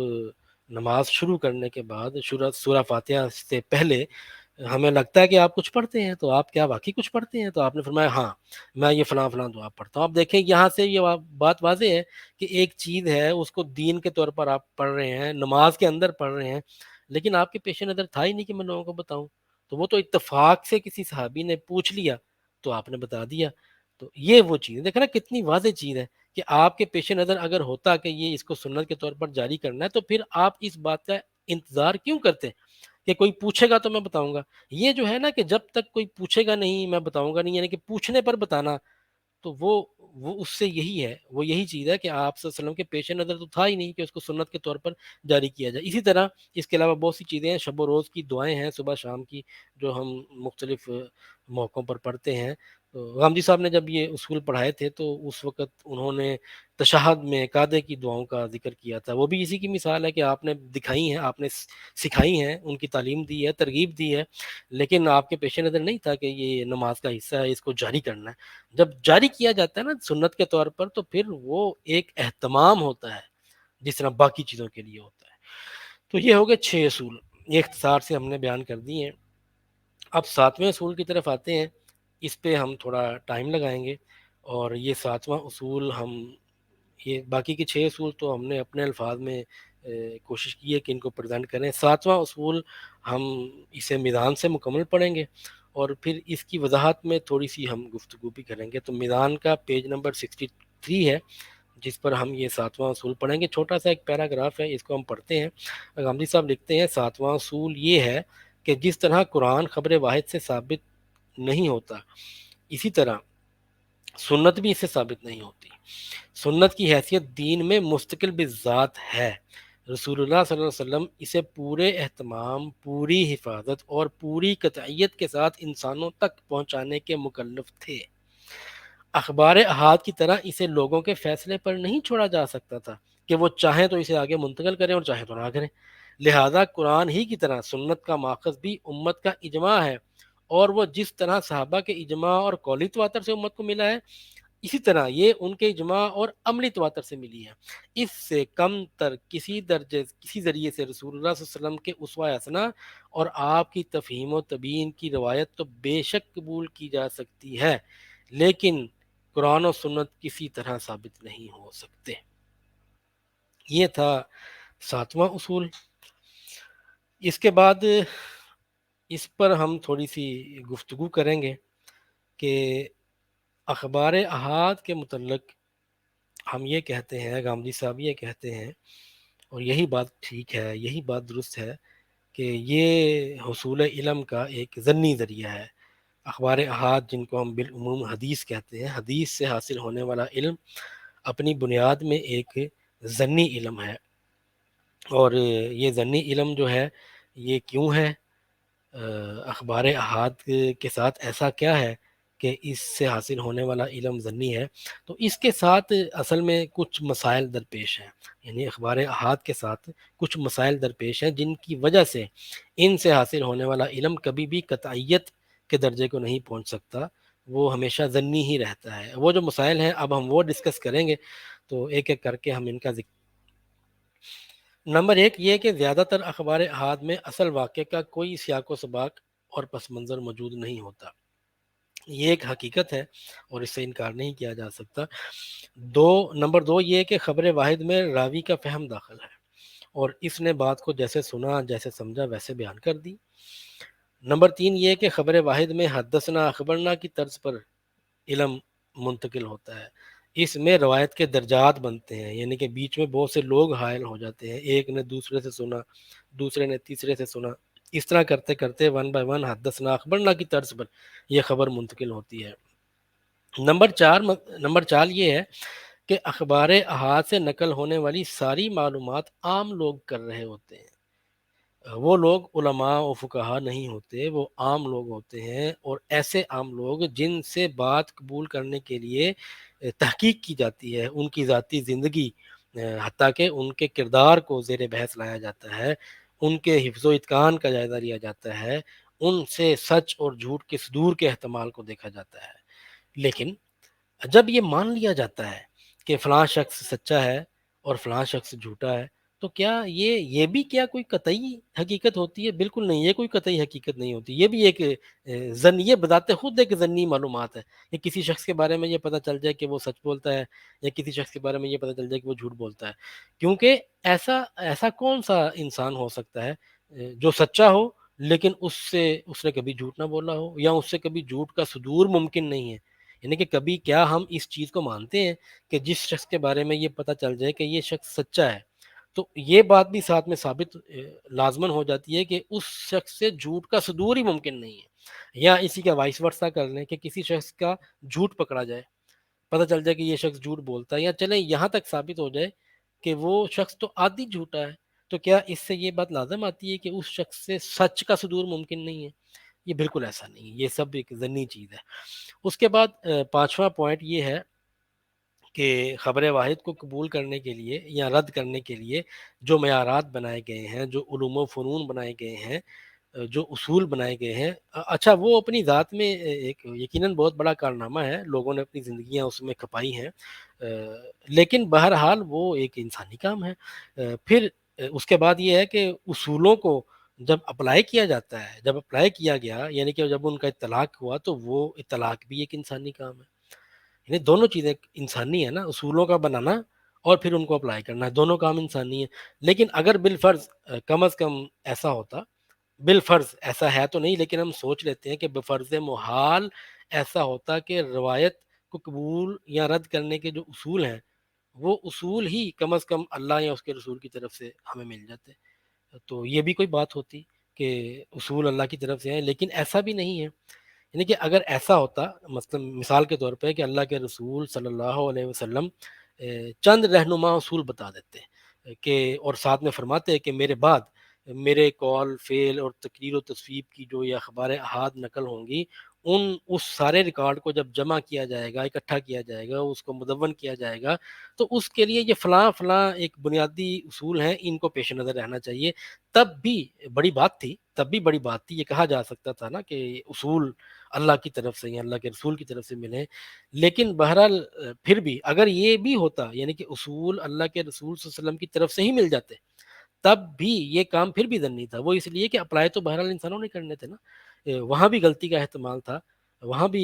نماز شروع کرنے کے بعد سورہ فاتحہ سے پہلے ہمیں لگتا ہے کہ آپ کچھ پڑھتے ہیں، تو آپ کیا واقعی کچھ پڑھتے ہیں؟ تو آپ نے فرمایا ہاں میں یہ فلاں فلاں دعا پڑھتا ہوں۔ اب دیکھیں یہاں سے یہ بات واضح ہے کہ ایک چیز ہے اس کو دین کے طور پر آپ پڑھ رہے ہیں، نماز کے اندر پڑھ رہے ہیں، لیکن آپ کے پیش نظر تھا ہی نہیں کہ میں لوگوں کو بتاؤں، تو وہ تو اتفاق سے کسی صحابی نے پوچھ لیا تو آپ نے بتا دیا۔ تو یہ وہ چیز ہے، دیکھا نا کتنی واضح چیز ہے کہ آپ کے پیش نظر اگر ہوتا کہ یہ اس کو سنت کے طور پر جاری کرنا ہے تو پھر آپ اس بات کا انتظار کیوں کرتے کہ کوئی پوچھے گا تو میں بتاؤں گا؟ یہ جو ہے نا کہ جب تک کوئی پوچھے گا نہیں میں بتاؤں گا نہیں، یعنی کہ پوچھنے پر بتانا، تو وہ اس سے یہی ہے، وہ یہی چیز ہے کہ آپ صلی اللہ علیہ وسلم کے پیش نظر تو تھا ہی نہیں کہ اس کو سنت کے طور پر جاری کیا جائے۔ اسی طرح اس کے علاوہ بہت سی چیزیں ہیں، شب و روز کی دعائیں ہیں صبح شام کی جو ہم مختلف موقعوں پر پڑھتے ہیں۔ غامدی صاحب نے جب یہ اصول پڑھائے تھے تو اس وقت انہوں نے تشہد میں قعدے کی دعاؤں کا ذکر کیا تھا، وہ بھی اسی کی مثال ہے کہ آپ نے دکھائی ہیں، آپ نے سکھائی ہیں، ان کی تعلیم دی ہے، ترغیب دی ہے، لیکن آپ کے پیش نظر نہیں تھا کہ یہ نماز کا حصہ ہے، اس کو جاری کرنا ہے۔ جب جاری کیا جاتا ہے نا سنت کے طور پر تو پھر وہ ایک اہتمام ہوتا ہے جس طرح باقی چیزوں کے لیے ہوتا ہے۔ تو یہ ہو گئے 6 اصول، یہ اختصار سے ہم نے بیان کر دی ہیں۔ اب 7ویں اصول کی طرف آتے ہیں، اس پہ ہم تھوڑا ٹائم لگائیں گے، اور یہ 7واں اصول ہم یہ باقی کے 6 اصول تو ہم نے اپنے الفاظ میں کوشش کی ہے کہ ان کو پریزنٹ کریں۔ 7واں اصول ہم اسے میدان سے مکمل پڑھیں گے اور پھر اس کی وضاحت میں تھوڑی سی ہم گفتگو بھی کریں گے۔ تو میدان کا پیج نمبر 63 ہے جس پر ہم یہ 7واں اصول پڑھیں گے، چھوٹا سا ایک پیراگراف ہے، اس کو ہم پڑھتے ہیں۔ غامدی صاحب لکھتے ہیں 7واں اصول یہ ہے کہ جس طرح قرآن خبر واحد سے ثابت نہیں ہوتا، اسی طرح سنت بھی اس سے ثابت نہیں ہوتی۔ سنت کی حیثیت دین میں مستقل بذات ہے۔ رسول اللہ صلی اللہ علیہ وسلم اسے پورے اہتمام، پوری حفاظت اور پوری قطعیت کے ساتھ انسانوں تک پہنچانے کے مکلف تھے۔ اخبار احاد کی طرح اسے لوگوں کے فیصلے پر نہیں چھوڑا جا سکتا تھا کہ وہ چاہیں تو اسے آگے منتقل کریں اور چاہیں تو نہ کریں۔ لہذا قرآن ہی کی طرح سنت کا ماخذ بھی امت کا اجماع ہے، اور وہ جس طرح صحابہ کے اجماع اور قولی تواتر سے امت کو ملا ہے، اسی طرح یہ ان کے اجماع اور عملی تواتر سے ملی ہے۔ اس سے کم تر کسی ذریعے سے رسول اللہ صلی اللہ علیہ وسلم کے اسوہ حسنہ اور آپ کی تفہیم و تبیین کی روایت تو بے شک قبول کی جا سکتی ہے، لیکن قرآن و سنت کسی طرح ثابت نہیں ہو سکتے۔ یہ تھا 7واں اصول۔ اس کے بعد اس پر ہم تھوڑی سی گفتگو کریں گے کہ اخبار احاد کے متعلق ہم یہ کہتے ہیں، غامدی صاحب یہ کہتے ہیں، اور یہی بات ٹھیک ہے، یہی بات درست ہے، کہ یہ حصول علم کا ایک ضمنی ذریعہ ہے۔ اخبار احاد جن کو ہم بالعموم حدیث کہتے ہیں، حدیث سے حاصل ہونے والا علم اپنی بنیاد میں ایک ضمنی علم ہے، اور یہ ضمنی علم جو ہے یہ کیوں ہے؟ اخبار احاد کے ساتھ ایسا کیا ہے کہ اس سے حاصل ہونے والا علم ضمنی ہے؟ تو اس کے ساتھ اصل میں کچھ مسائل درپیش ہیں، یعنی اخبار احاد کے ساتھ کچھ مسائل درپیش ہیں جن کی وجہ سے ان سے حاصل ہونے والا علم کبھی بھی قطعیت کے درجے کو نہیں پہنچ سکتا، وہ ہمیشہ ضمنی ہی رہتا ہے۔ وہ جو مسائل ہیں اب ہم وہ ڈسکس کریں گے، تو ایک ایک کر کے ہم ان کا ذکر۔ نمبر 1 یہ کہ زیادہ تر اخبار احاد میں اصل واقعے کا کوئی سیاق و سباق اور پس منظر موجود نہیں ہوتا، یہ ایک حقیقت ہے اور اس سے انکار نہیں کیا جا سکتا۔ نمبر 2 یہ کہ خبر واحد میں راوی کا فہم داخل ہے، اور اس نے بات کو جیسے سنا، جیسے سمجھا ویسے بیان کر دی۔ نمبر 3 یہ کہ خبر واحد میں حدثنا اخبرنا کی طرز پر علم منتقل ہوتا ہے، اس میں روایت کے درجات بنتے ہیں، یعنی کہ بیچ میں بہت سے لوگ حائل ہو جاتے ہیں، ایک نے دوسرے سے سنا، دوسرے نے تیسرے سے سنا، اس طرح کرتے کرتے 1 بائی 1 حدثنا اخبرنا کی طرز پر یہ خبر منتقل ہوتی ہے۔ نمبر 4 یہ ہے کہ اخبار احاد سے نقل ہونے والی ساری معلومات عام لوگ کر رہے ہوتے ہیں، وہ لوگ علماء و فقہا نہیں ہوتے، وہ عام لوگ ہوتے ہیں، اور ایسے عام لوگ جن سے بات قبول کرنے کے لیے تحقیق کی جاتی ہے، ان کی ذاتی زندگی، حتیٰ کہ ان کے کردار کو زیر بحث لایا جاتا ہے، ان کے حفظ و اتقان کا جائزہ لیا جاتا ہے، ان سے سچ اور جھوٹ کے صدور کے احتمال کو دیکھا جاتا ہے۔ لیکن جب یہ مان لیا جاتا ہے کہ فلاں شخص سچا ہے اور فلاں شخص جھوٹا ہے، تو کیا یہ بھی کیا کوئی قطعی حقیقت ہوتی ہے؟ بالکل نہیں، یہ کوئی قطعی حقیقت نہیں ہوتی، یہ بھی ایک یہ بذات خود ایک ضمنی معلومات ہے کہ کسی شخص کے بارے میں یہ پتہ چل جائے کہ وہ سچ بولتا ہے، یا کسی شخص کے بارے میں یہ پتہ چل جائے کہ وہ جھوٹ بولتا ہے، کیونکہ ایسا کون سا انسان ہو سکتا ہے جو سچا ہو لیکن اس نے کبھی جھوٹ نہ بولا ہو، یا اس سے کبھی جھوٹ کا صدور ممکن نہیں ہے؟ یعنی کہ کبھی کیا ہم اس چیز کو مانتے ہیں کہ جس شخص کے بارے میں یہ پتہ چل جائے کہ یہ شخص سچا ہے، تو یہ بات بھی ساتھ میں ثابت لازمن ہو جاتی ہے کہ اس شخص سے جھوٹ کا صدور ہی ممکن نہیں ہے، یا اسی کا وائس ورثہ کر لیں کہ کسی شخص کا جھوٹ پکڑا جائے، پتہ چل جائے کہ یہ شخص جھوٹ بولتا ہے، یا چلیں یہاں تک ثابت ہو جائے کہ وہ شخص تو عادی جھوٹا ہے، تو کیا اس سے یہ بات لازم آتی ہے کہ اس شخص سے سچ کا صدور ممکن نہیں ہے؟ یہ بالکل ایسا نہیں ہے، یہ سب ایک ضمنی چیز ہے۔ اس کے بعد 5واں پوائنٹ یہ ہے کہ خبر واحد کو قبول کرنے کے لیے یا رد کرنے کے لیے جو معیارات بنائے گئے ہیں، جو علوم و فنون بنائے گئے ہیں، جو اصول بنائے گئے ہیں، اچھا وہ اپنی ذات میں ایک یقیناً بہت بڑا کارنامہ ہے، لوگوں نے اپنی زندگیاں اس میں کھپائی ہیں، لیکن بہرحال وہ ایک انسانی کام ہے۔ پھر اس کے بعد یہ ہے کہ اصولوں کو جب اپلائی کیا جاتا ہے، جب اپلائی کیا گیا یعنی کہ جب ان کا اطلاق ہوا، تو وہ اطلاق بھی ایک انسانی کام ہے، یعنی دونوں چیزیں انسانی ہے نا، اصولوں کا بنانا اور پھر ان کو اپلائی کرنا، دونوں کام انسانی ہے۔ لیکن اگر بالفرض کم از کم ایسا ہوتا، بالفرض ایسا ہے تو نہیں لیکن ہم سوچ لیتے ہیں کہ بفرض محال ایسا ہوتا کہ روایت کو قبول یا رد کرنے کے جو اصول ہیں، وہ اصول ہی کم از کم اللہ یا اس کے رسول کی طرف سے ہمیں مل جاتے، تو یہ بھی کوئی بات ہوتی کہ اصول اللہ کی طرف سے ہیں، لیکن ایسا بھی نہیں ہے۔ یعنی کہ اگر ایسا ہوتا مثلا مثال کے طور پہ کہ اللہ کے رسول صلی اللہ علیہ وسلم چند رہنما اصول بتا دیتے کہ اور ساتھ میں فرماتے کہ میرے بعد میرے قول فعل اور تقریر و تصویب کی جو یہ اخبار احاد نقل ہوں گی اس سارے ریکارڈ کو جب جمع کیا جائے گا، اکٹھا کیا جائے گا، اس کو مدون کیا جائے گا، تو اس کے لیے یہ فلاں فلاں ایک بنیادی اصول ہیں، ان کو پیش نظر رہنا چاہیے۔ تب بھی بڑی بات تھی، یہ کہا جا سکتا تھا نا کہ اصول اللہ کی طرف سے یا اللہ کے رسول کی طرف سے ملے۔ لیکن بہرحال پھر بھی اگر یہ بھی ہوتا، یعنی کہ اصول اللہ کے رسول صلی اللہ علیہ وسلم کی طرف سے ہی مل جاتے، تب بھی یہ کام پھر بھی ذنی تھا۔ وہ اس لیے کہ اپلائی تو بہرحال انسانوں نے کرنے تھے نا، وہاں بھی غلطی کا احتمال تھا، وہاں بھی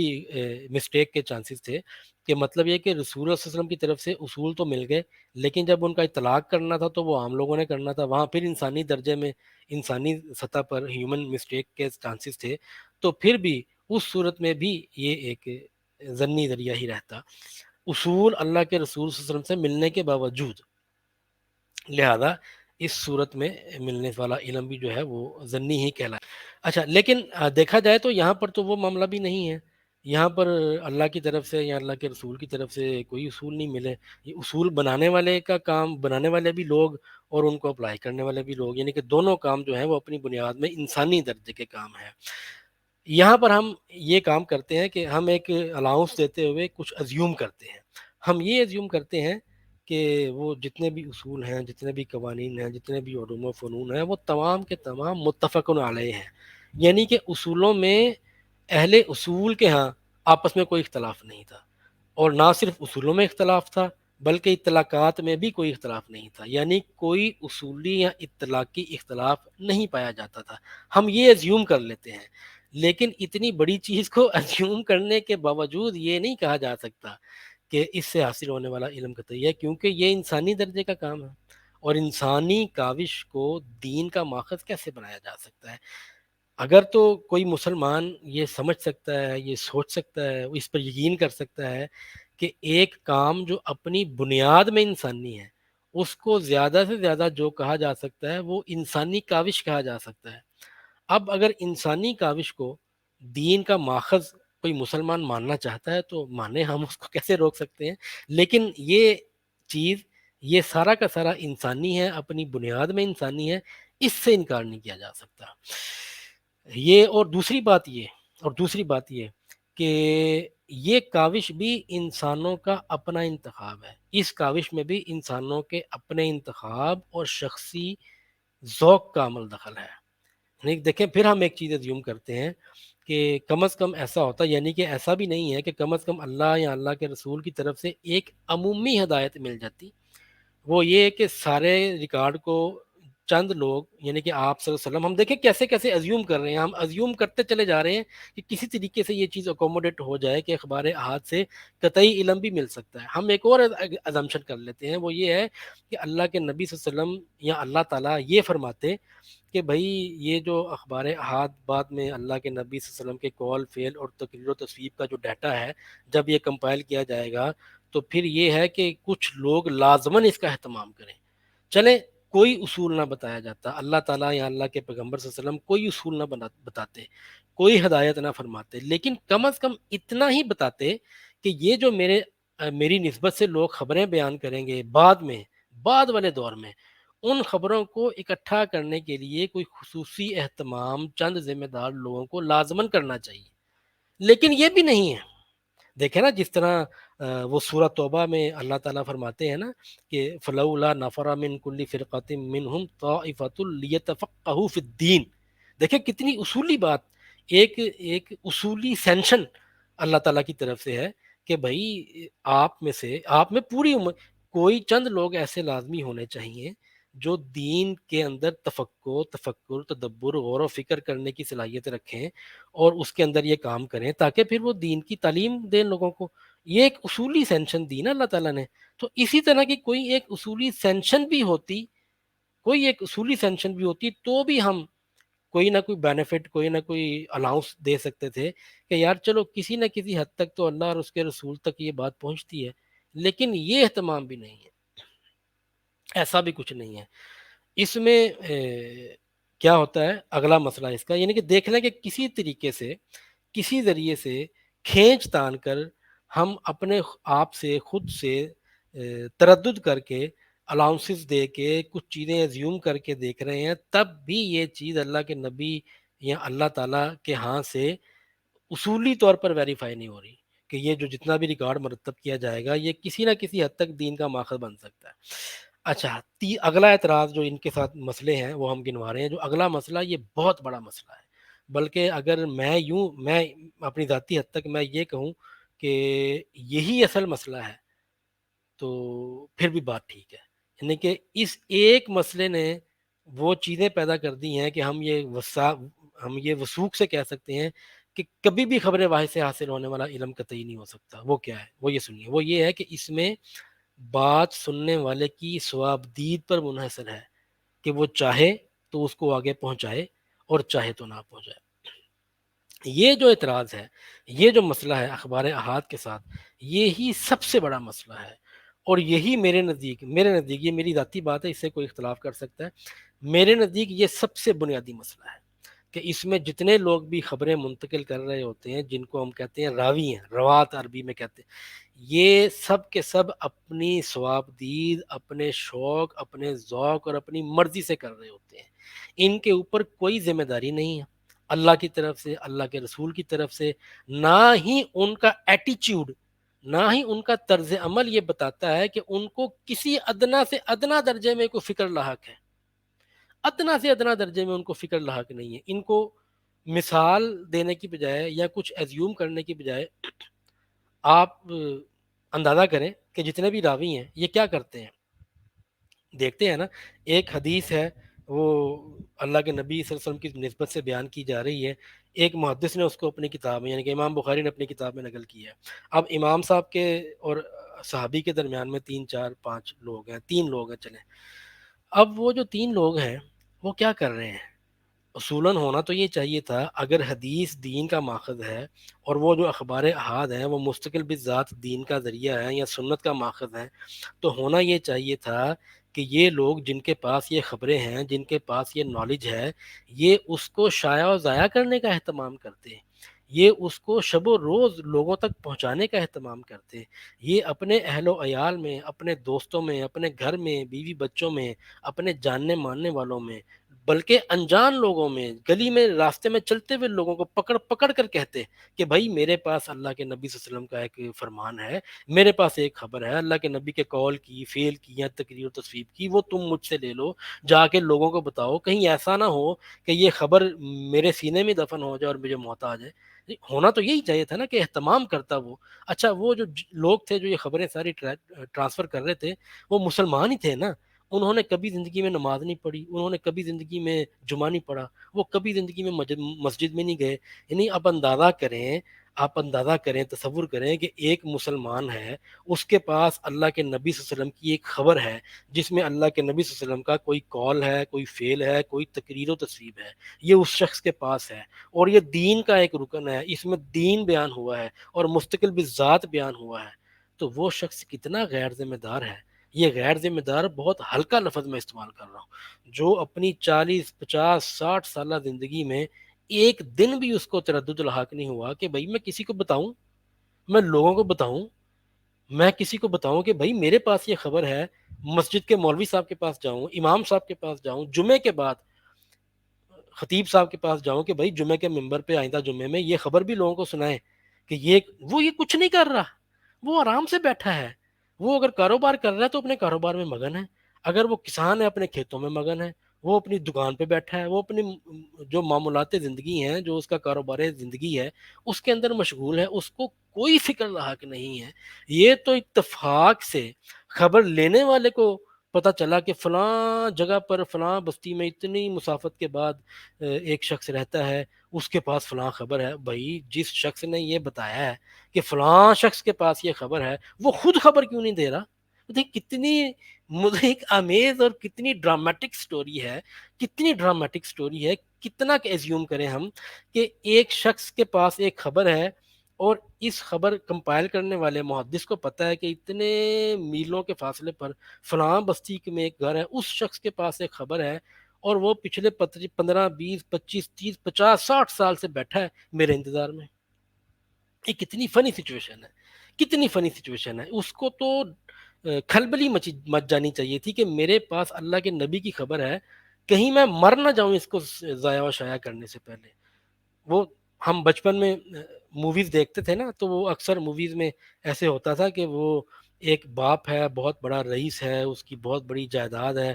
مسٹیک کے چانسز تھے، کہ مطلب یہ کہ رسول اللہ صلی اللہ علیہ وسلم کی طرف سے اصول تو مل گئے، لیکن جب ان کا اطلاق کرنا تھا تو وہ عام لوگوں نے کرنا تھا، وہاں پھر انسانی درجے میں، انسانی سطح پر ہیومن مسٹیک کے چانسز تھے، تو پھر بھی اس صورت میں بھی یہ ایک ضمنی ذریعہ ہی رہتا۔ اصول اللہ کے رسول صلی اللہ علیہ وسلم سے ملنے کے باوجود، لہذا اس صورت میں ملنے والا علم بھی جو ہے وہ ضمنی ہی کہلائے۔ اچھا، لیکن دیکھا جائے تو یہاں پر تو وہ معاملہ بھی نہیں ہے، یہاں پر اللہ کی طرف سے یا اللہ کے رسول کی طرف سے کوئی اصول نہیں ملے، یہ اصول بنانے والے کا کام، بنانے والے بھی لوگ اور ان کو اپلائی کرنے والے بھی لوگ، یعنی کہ دونوں کام جو ہیں وہ اپنی بنیاد میں انسانی درجے کے کام ہیں۔ یہاں پر ہم یہ کام کرتے ہیں کہ ہم ایک الاؤنس دیتے ہوئے کچھ ازیوم کرتے ہیں، ہم یہ ازیوم کرتے ہیں کہ وہ جتنے بھی اصول ہیں، جتنے بھی قوانین ہیں، جتنے بھی علوم و فنون ہیں، وہ تمام کے تمام متفق علیہ ہیں، یعنی کہ اصولوں میں اہل اصول کے ہاں آپس میں کوئی اختلاف نہیں تھا، اور نہ صرف اصولوں میں اختلاف تھا بلکہ اطلاقات میں بھی کوئی اختلاف نہیں تھا، یعنی کوئی اصولی یا اطلاقی اختلاف نہیں پایا جاتا تھا۔ ہم یہ ازیوم کر لیتے ہیں، لیکن اتنی بڑی چیز کو ازیوم کرنے کے باوجود یہ نہیں کہا جا سکتا کہ اس سے حاصل ہونے والا علم قطعی ہے، کیونکہ یہ انسانی درجے کا کام ہے، اور انسانی کاوش کو دین کا ماخذ کیسے بنایا جا سکتا ہے؟ اگر تو کوئی مسلمان یہ سمجھ سکتا ہے، یہ سوچ سکتا ہے، اس پر یقین کر سکتا ہے کہ ایک کام جو اپنی بنیاد میں انسانی ہے، اس کو زیادہ سے زیادہ جو کہا جا سکتا ہے وہ انسانی کاوش کہا جا سکتا ہے۔ اب اگر انسانی کاوش کو دین کا ماخذ کوئی مسلمان ماننا چاہتا ہے تو مانے، ہم اس کو کیسے روک سکتے ہیں؟ لیکن یہ چیز، یہ سارا کا سارا انسانی ہے، اپنی بنیاد میں انسانی ہے، اس سے انکار نہیں کیا جا سکتا۔ یہ اور دوسری بات یہ کہ یہ کاوش بھی انسانوں کا اپنا انتخاب ہے، اس کاوش میں بھی انسانوں کے اپنے انتخاب اور شخصی ذوق کا عمل دخل ہے۔ نہیں دیکھیں، پھر ہم ایک چیز ازیوم کرتے ہیں کہ کم از کم ایسا ہوتا، یعنی کہ ایسا بھی نہیں ہے کہ کم از کم اللہ یا اللہ کے رسول کی طرف سے ایک عمومی ہدایت مل جاتی، وہ یہ کہ سارے ریکارڈ کو چند لوگ، یعنی کہ آپ صلی اللہ علیہ وسلم، ہم دیکھیں کیسے کیسے ازیوم کر رہے ہیں، ہم ازیوم کرتے چلے جا رہے ہیں کہ کسی طریقے سے یہ چیز اکوموڈیٹ ہو جائے کہ اخبار احاد سے قطعی علم بھی مل سکتا ہے۔ ہم ایک اور ازمپشن کر لیتے ہیں، وہ یہ ہے کہ اللہ کے نبی صلی اللہ علیہ وسلم یا اللہ تعالیٰ یہ فرماتے کہ بھائی یہ جو اخبار احاد بعد میں اللہ کے نبی صلی اللہ علیہ وسلم کے قول فعل اور تقریر و تصویب کا جو ڈیٹا ہے، جب یہ کمپائل کیا جائے گا تو پھر یہ ہے کہ کچھ لوگ لازماً اس کا اہتمام کریں۔ چلیں، کوئی اصول نہ بتایا جاتا، اللہ تعالیٰ یا اللہ کے پیغمبر صلی اللہ علیہ وسلم کوئی اصول نہ بتاتے، کوئی ہدایت نہ فرماتے، لیکن کم از کم اتنا ہی بتاتے کہ یہ جو میری نسبت سے لوگ خبریں بیان کریں گے بعد والے دور میں، ان خبروں کو اکٹھا کرنے کے لیے کوئی خصوصی اہتمام چند ذمہ دار لوگوں کو لازماً کرنا چاہیے، لیکن یہ بھی نہیں ہے۔ دیکھیں نا، جس طرح وہ سورہ توبہ میں اللہ تعالیٰ فرماتے ہیں نا کہ فلولا نفر من کل فرقۃ منہم طائفۃ لیتفقہوا فی الدین۔ دیکھیں کتنی اصولی بات، ایک اصولی سینشن اللہ تعالیٰ کی طرف سے ہے کہ بھائی آپ میں پوری کوئی چند لوگ ایسے لازمی ہونے چاہیے جو دین کے اندر تفکر، تدبر، غور و فکر کرنے کی صلاحیت رکھیں اور اس کے اندر یہ کام کریں تاکہ پھر وہ دین کی تعلیم دیں لوگوں کو۔ یہ ایک اصولی سینشن دی نا اللہ تعالیٰ نے، تو اسی طرح کی کوئی ایک اصولی سینشن بھی ہوتی تو بھی ہم کوئی نہ کوئی بینیفٹ، کوئی نہ کوئی الاؤنس دے سکتے تھے کہ یار چلو کسی نہ کسی حد تک تو اللہ اور اس کے رسول تک یہ بات پہنچتی ہے، لیکن یہ اہتمام بھی نہیں ہے، ایسا بھی کچھ نہیں ہے۔ اس میں کیا ہوتا ہے اگلا مسئلہ اس کا، یعنی کہ دیکھ لیں کہ کسی طریقے سے کسی ذریعے سے کھینچ تان کر ہم اپنے آپ سے خود سے تردد کر کے الاؤنسز دے کے کچھ چیزیں ایزیوم کر کے دیکھ رہے ہیں، تب بھی یہ چیز اللہ کے نبی یا اللہ تعالیٰ کے ہاں سے اصولی طور پر ویریفائی نہیں ہو رہی کہ یہ جو جتنا بھی ریکارڈ مرتب کیا جائے گا یہ کسی نہ کسی حد تک دین کا ماخذ بن سکتا ہے۔ اچھا، اگلا اعتراض جو ان کے ساتھ مسئلے ہیں وہ ہم گنوا رہے ہیں۔ جو اگلا مسئلہ یہ بہت بڑا مسئلہ ہے، بلکہ اگر میں اپنی ذاتی حد تک میں یہ کہوں کہ یہی اصل مسئلہ ہے تو پھر بھی بات ٹھیک ہے، یعنی کہ اس ایک مسئلے نے وہ چیزیں پیدا کر دی ہیں کہ ہم یہ وثوق سے کہہ سکتے ہیں کہ کبھی بھی خبر واحد سے حاصل ہونے والا علم قطعی نہیں ہو سکتا۔ وہ کیا ہے؟ وہ یہ سنیے، وہ یہ ہے کہ اس میں بات سننے والے کی ثوابدید پر منحصر ہے کہ وہ چاہے تو اس کو آگے پہنچائے اور چاہے تو نہ پہنچائے۔ یہ جو اعتراض ہے، یہ جو مسئلہ ہے اخبار احاد کے ساتھ، یہی سب سے بڑا مسئلہ ہے، اور یہی میرے نزدیک یہ میری ذاتی بات ہے، اس سے کوئی اختلاف کر سکتا ہے، میرے نزدیک یہ سب سے بنیادی مسئلہ ہے کہ اس میں جتنے لوگ بھی خبریں منتقل کر رہے ہوتے ہیں، جن کو ہم کہتے ہیں راوی ہیں، روات عربی میں کہتے ہیں، یہ سب کے سب اپنی ثوابدید، اپنے شوق، اپنے ذوق اور اپنی مرضی سے کر رہے ہوتے ہیں۔ ان کے اوپر کوئی ذمہ داری نہیں ہے اللہ کی طرف سے، اللہ کے رسول کی طرف سے، نہ ہی ان کا ایٹیچیوڈ، نہ ہی ان کا طرز عمل یہ بتاتا ہے کہ ان کو کسی ادنا سے ادنا درجے میں کوئی فکر لاحق ہے۔ ادنا سے ادنا درجے میں ان کو فکر لاحق نہیں ہے۔ ان کو مثال دینے کی بجائے یا کچھ ایزیوم کرنے کی بجائے آپ اندازہ کریں کہ جتنے بھی راوی ہیں یہ کیا کرتے ہیں۔ دیکھتے ہیں نا، ایک حدیث ہے وہ اللہ کے نبی صلی اللہ علیہ وسلم کی نسبت سے بیان کی جا رہی ہے، ایک محدث نے اس کو اپنی کتاب میں، یعنی کہ امام بخاری نے اپنی کتاب میں نقل کی ہے۔ اب امام صاحب کے اور صحابی کے درمیان میں 3 4 5 لوگ ہیں، 3 لوگ ہیں چلیں۔ اب وہ جو 3 لوگ ہیں وہ کیا کر رہے ہیں؟ اصولاً ہونا تو یہ چاہیے تھا، اگر حدیث دین کا ماخذ ہے اور وہ جو اخبار احاد ہیں وہ مستقل بذات دین کا ذریعہ ہے یا سنت کا ماخذ ہے، تو ہونا یہ چاہیے تھا کہ یہ لوگ جن کے پاس یہ خبریں ہیں، جن کے پاس یہ نالج ہے، یہ اس کو شائع و ضائع کرنے کا اہتمام کرتے ہیں، یہ اس کو شب و روز لوگوں تک پہنچانے کا اہتمام کرتے ہیں، یہ اپنے اہل و عیال میں، اپنے دوستوں میں، اپنے گھر میں، بیوی بچوں میں، اپنے جاننے ماننے والوں میں، بلکہ انجان لوگوں میں، گلی میں، راستے میں چلتے ہوئے لوگوں کو پکڑ پکڑ کر کہتے کہ بھائی میرے پاس اللہ کے نبی صلی اللہ علیہ وسلم کا ایک فرمان ہے، میرے پاس ایک خبر ہے اللہ کے نبی کے قول کی، فعل کی یا تقریر و تصویب کی، وہ تم مجھ سے لے لو، جا کے لوگوں کو بتاؤ، کہیں ایسا نہ ہو کہ یہ خبر میرے سینے میں دفن ہو جائے اور مجھے موت آ جائے۔ ہونا تو یہی چاہیے تھا نا کہ اہتمام کرتا وہ۔ اچھا، وہ جو لوگ تھے جو یہ خبریں ساری ٹرانسفر کر رہے تھے، وہ مسلمان ہی تھے نا، انہوں نے کبھی زندگی میں نماز نہیں پڑھی، انہوں نے کبھی زندگی میں جمعہ نہیں پڑھا، وہ کبھی زندگی میں مسجد میں نہیں گئے۔ یعنی آپ اندازہ کریں، تصور کریں کہ ایک مسلمان ہے، اس کے پاس اللہ کے نبی صلی اللہ علیہ وسلم کی ایک خبر ہے جس میں اللہ کے نبی صلی اللہ علیہ وسلم کا کوئی قول ہے، کوئی فعل ہے، کوئی تقریر و تصویب ہے، یہ اس شخص کے پاس ہے، اور یہ دین کا ایک رکن ہے، اس میں دین بیان ہوا ہے اور مستقل بذات بیان ہوا ہے، تو وہ شخص کتنا غیر ذمہ دار ہے۔ یہ غیر ذمہ دار بہت ہلکا لفظ میں استعمال کر رہا ہوں، جو اپنی 40 50 60 سالہ زندگی میں ایک دن بھی اس کو تردد لاحق نہیں ہوا کہ بھائی میں کسی کو بتاؤں، میں لوگوں کو بتاؤں، میں کسی کو بتاؤں کہ بھائی میرے پاس یہ خبر ہے، مسجد کے مولوی صاحب کے پاس جاؤں، امام صاحب کے پاس جاؤں، جمعے کے بعد خطیب صاحب کے پاس جاؤں کہ بھائی جمعے کے ممبر پہ آئندہ جمعے میں یہ خبر بھی لوگوں کو سنائیں کہ یہ کچھ نہیں کر رہا، وہ آرام سے بیٹھا ہے، وہ اگر کاروبار کر رہا ہے تو اپنے کاروبار میں مگن ہے، اگر وہ کسان ہے اپنے کھیتوں میں مگن ہے، وہ اپنی دکان پہ بیٹھا ہے، وہ اپنی جو معمولات زندگی ہیں، جو اس کا کاروبار زندگی ہے اس کے اندر مشغول ہے، اس کو کوئی فکر لاحق نہیں ہے۔ یہ تو اتفاق سے خبر لینے والے کو پتہ چلا کہ فلاں جگہ پر فلاں بستی میں اتنی مسافت کے بعد ایک شخص رہتا ہے، اس کے پاس فلاں خبر ہے۔ بھائی جس شخص نے یہ بتایا ہے کہ فلاں شخص کے پاس یہ خبر ہے، وہ خود خبر کیوں نہیں دے رہا؟ دیکھ کتنی مضحک آمیز اور کتنی ڈرامٹک سٹوری ہے، کتنی ڈرامٹک سٹوری ہے، کتنا ایزیوم کریں ہم کہ ایک شخص کے پاس ایک خبر ہے اور اس خبر کمپائل کرنے والے محدث کو پتہ ہے کہ اتنے میلوں کے فاصلے پر فلاں بستی میں ایک گھر ہے، اس شخص کے پاس ایک خبر ہے، اور وہ پچھلے 15 20 25 30 50 60 سال سے بیٹھا ہے میرے انتظار میں۔ یہ کتنی فنی سچویشن ہے، کتنی فنی سچویشن ہے. اس کو تو کھلبلی مچ جانی چاہیے تھی کہ میرے پاس اللہ کے نبی کی خبر ہے، کہیں میں مر نہ جاؤں اس کو ضائع و شائع کرنے سے پہلے. وہ ہم بچپن میں موویز دیکھتے تھے نا، تو وہ اکثر موویز میں ایسے ہوتا تھا کہ وہ ایک باپ ہے، بہت بڑا رئیس ہے، اس کی بہت بڑی جائیداد ہے،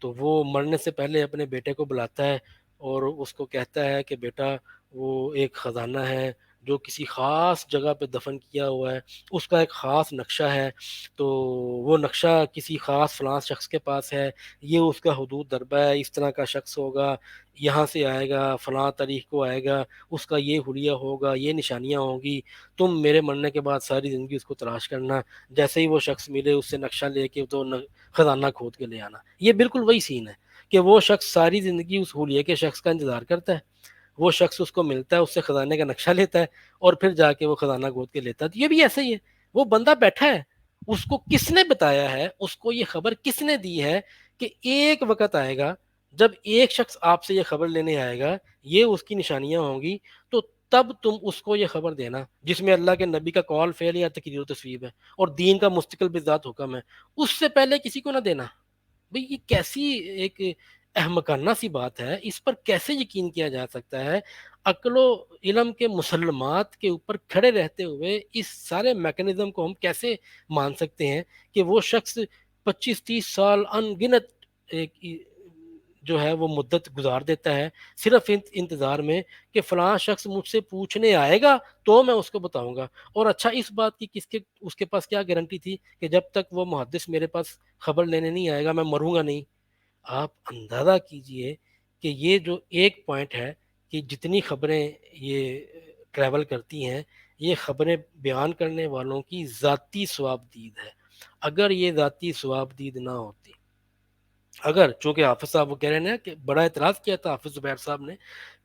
تو وہ مرنے سے پہلے اپنے بیٹے کو بلاتا ہے اور اس کو کہتا ہے کہ بیٹا وہ ایک خزانہ ہے جو کسی خاص جگہ پہ دفن کیا ہوا ہے، اس کا ایک خاص نقشہ ہے، تو وہ نقشہ کسی خاص فلاں شخص کے پاس ہے، یہ اس کا حدود ضربہ ہے، اس طرح کا شخص ہوگا، یہاں سے آئے گا، فلاں تاریخ کو آئے گا، اس کا یہ حلیہ ہوگا، یہ نشانیاں ہوں گی، تم میرے مرنے کے بعد ساری زندگی اس کو تلاش کرنا، جیسے ہی وہ شخص ملے اس سے نقشہ لے کے تو خزانہ کھود کے لے آنا. یہ بالکل وہی سین ہے کہ وہ شخص ساری زندگی اس حلیے کے شخص کا انتظار کرتا ہے، وہ شخص اس کو ملتا ہے، اس سے خزانے کا نقشہ لیتا ہے اور پھر جا کے وہ خزانہ کھود کے لیتا ہے. تو یہ بھی ایسے ہی ہے، وہ بندہ بیٹھا ہے، اس کو کس نے بتایا ہے، اس کو یہ خبر کس نے دی ہے کہ ایک وقت آئے گا جب ایک شخص آپ سے یہ خبر لینے آئے گا، یہ اس کی نشانیاں ہوں گی، تو تب تم اس کو یہ خبر دینا، جس میں اللہ کے نبی کا قول فعل یا تقریر و تصویب ہے اور دین کا مستقل بذات حکم ہے، اس سے پہلے کسی کو نہ دینا. بھئی یہ کیسی ایک احمقانہ سی بات ہے، اس پر کیسے یقین کیا جا سکتا ہے؟ عقل و علم کے مسلمات کے اوپر کھڑے رہتے ہوئے اس سارے میکنزم کو ہم کیسے مان سکتے ہیں کہ وہ شخص 25-30 سال ان گنت ایک جو ہے وہ مدت گزار دیتا ہے صرف انتظار میں کہ فلاں شخص مجھ سے پوچھنے آئے گا تو میں اس کو بتاؤں گا. اور اچھا اس بات کی اس کے پاس کیا گارنٹی تھی کہ جب تک وہ محدث میرے پاس خبر لینے نہیں آئے گا میں مروں گا نہیں؟ آپ اندازہ کیجئے کہ یہ جو ایک پوائنٹ ہے کہ جتنی خبریں یہ ٹریول کرتی ہیں، یہ خبریں بیان کرنے والوں کی ذاتی ثواب دید ہے. اگر یہ ذاتی ثواب دید نہ ہوتی، اگر چونکہ حافظ صاحب وہ کہہ رہے ہیں نا کہ بڑا اعتراض کیا تھا حافظ زبیر صاحب نے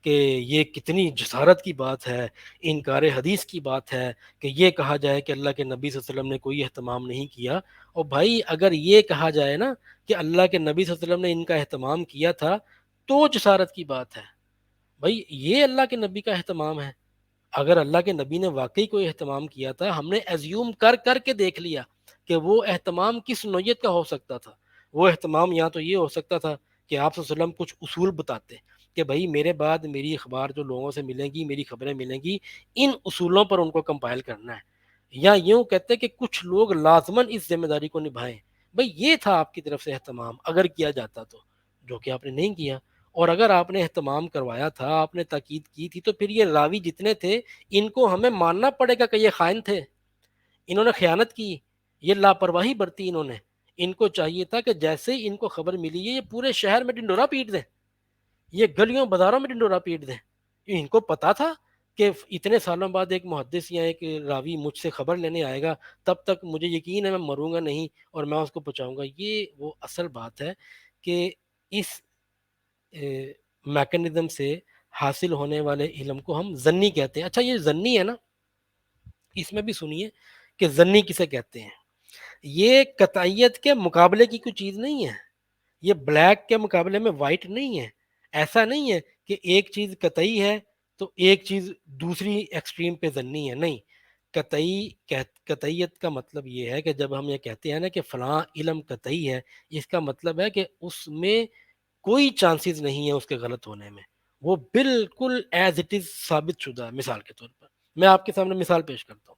کہ یہ کتنی جسارت کی بات ہے، انکار حدیث کی بات ہے کہ یہ کہا جائے کہ اللہ کے نبی صلی اللہ علیہ وسلم نے کوئی اہتمام نہیں کیا. اور بھائی اگر یہ کہا جائے نا کہ اللہ کے نبی صلی اللہ علیہ وسلم نے ان کا اہتمام کیا تھا تو جسارت کی بات ہے. بھائی یہ اللہ کے نبی کا اہتمام ہے. اگر اللہ کے نبی نے واقعی کوئی اہتمام کیا تھا، ہم نے ایزیوم کر کر کے دیکھ لیا کہ وہ اہتمام کس نوعیت کا ہو سکتا تھا. وہ اہتمام یا تو یہ ہو سکتا تھا کہ آپ صلی اللہ علیہ وسلم کچھ اصول بتاتے کہ بھائی میرے بعد میری اخبار جو لوگوں سے ملیں گی، میری خبریں ملیں گی، ان اصولوں پر ان کو کمپائل کرنا ہے، یا یوں کہتے کہ کچھ لوگ لازماً اس ذمہ داری کو نبھائیں. بھئی یہ تھا آپ کی طرف سے اہتمام اگر کیا جاتا تو، جو کہ آپ نے نہیں کیا. اور اگر آپ نے اہتمام کروایا تھا، آپ نے تاکید کی تھی، تو پھر یہ راوی جتنے تھے ان کو ہمیں ماننا پڑے گا کہ یہ خائن تھے، انہوں نے خیانت کی، یہ لاپرواہی برتی انہوں نے. ان کو چاہیے تھا کہ جیسے ہی ان کو خبر ملی ہے یہ پورے شہر میں ڈنڈورا پیٹ دیں، یہ گلیوں بازاروں میں ڈنڈورا پیٹ دیں. ان کو پتا تھا کہ اتنے سالوں بعد ایک محدث یا ایک راوی مجھ سے خبر لینے آئے گا، تب تک مجھے یقین ہے میں مروں گا نہیں اور میں اس کو پہنچاؤں گا. یہ وہ اصل بات ہے کہ اس میکنزم سے حاصل ہونے والے علم کو ہم ظنی کہتے ہیں. اچھا یہ ظنی ہے نا، اس میں بھی سنیے کہ ظنی کسے کہتے ہیں. یہ قطعیت کے مقابلے کی کوئی چیز نہیں ہے، یہ بلیک کے مقابلے میں وائٹ نہیں ہے. ایسا نہیں ہے کہ ایک چیز قطعی ہے تو ایک چیز دوسری ایکسٹریم پہ ظنی ہے، نہیں. قطعیت کا مطلب یہ ہے کہ جب ہم یہ کہتے ہیں نا کہ فلاں علم قطعی ہے، اس کا مطلب ہے کہ اس میں کوئی چانسز نہیں ہے اس کے غلط ہونے میں، وہ بالکل ایز اٹ از ثابت شدہ ہے. مثال کے طور پر میں آپ کے سامنے مثال پیش کرتا ہوں.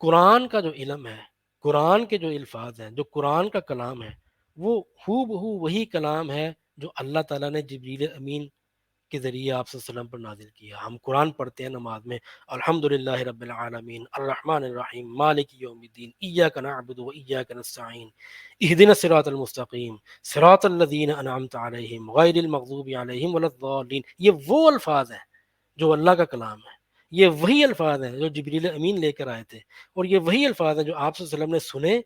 قرآن کا جو علم ہے، قرآن کے جو الفاظ ہیں، جو قرآن کا کلام ہے، وہ ہو بہو وہی کلام ہے جو اللہ تعالیٰ نے جبریل امین کے ذریعے آپ صلی اللہ علیہ وسلم پر نازل کیا. ہم قرآن پڑھتے ہیں نماز میں، الحمدللہ رب العالمین الرحمن الرحیم مالک یوم الدین ایاک نعبد و ایاک نستعین اہدنا الصراط المستقیم صراط الذین انعمت علیہم غیر المغضوب علیہم ولا الضالین. یہ وہ الفاظ ہیں جو اللہ کا کلام ہے، یہ وہی الفاظ ہیں جو جبریل امین لے کر آئے تھے، اور یہ وہی الفاظ ہیں جو آپ صلی اللہ علیہ وسلم نے سنے،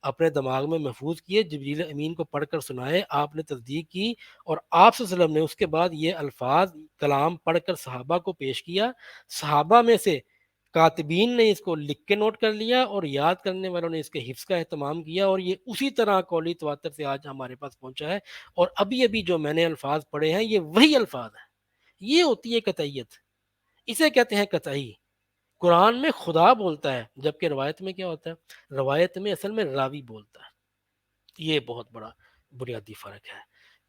اپنے دماغ میں محفوظ کیے، جبریل امین کو پڑھ کر سنائے، آپ نے تصدیق کی، اور آپ صلی اللہ علیہ وسلم نے اس کے بعد یہ الفاظ کلام پڑھ کر صحابہ کو پیش کیا. صحابہ میں سے کاتبین نے اس کو لکھ کے نوٹ کر لیا اور یاد کرنے والوں نے اس کے حفظ کا اہتمام کیا، اور یہ اسی طرح قولی تواتر سے آج ہمارے پاس پہنچا ہے. اور ابھی ابھی جو میں نے الفاظ پڑھے ہیں یہ وہی الفاظ ہیں. یہ ہوتی ہے قطعیت، اسے کہتے ہیں قطعی. قرآن میں خدا بولتا ہے، جبکہ روایت میں کیا ہوتا ہے؟ روایت میں اصل میں راوی بولتا ہے۔ یہ بہت بڑا بنیادی فرق ہے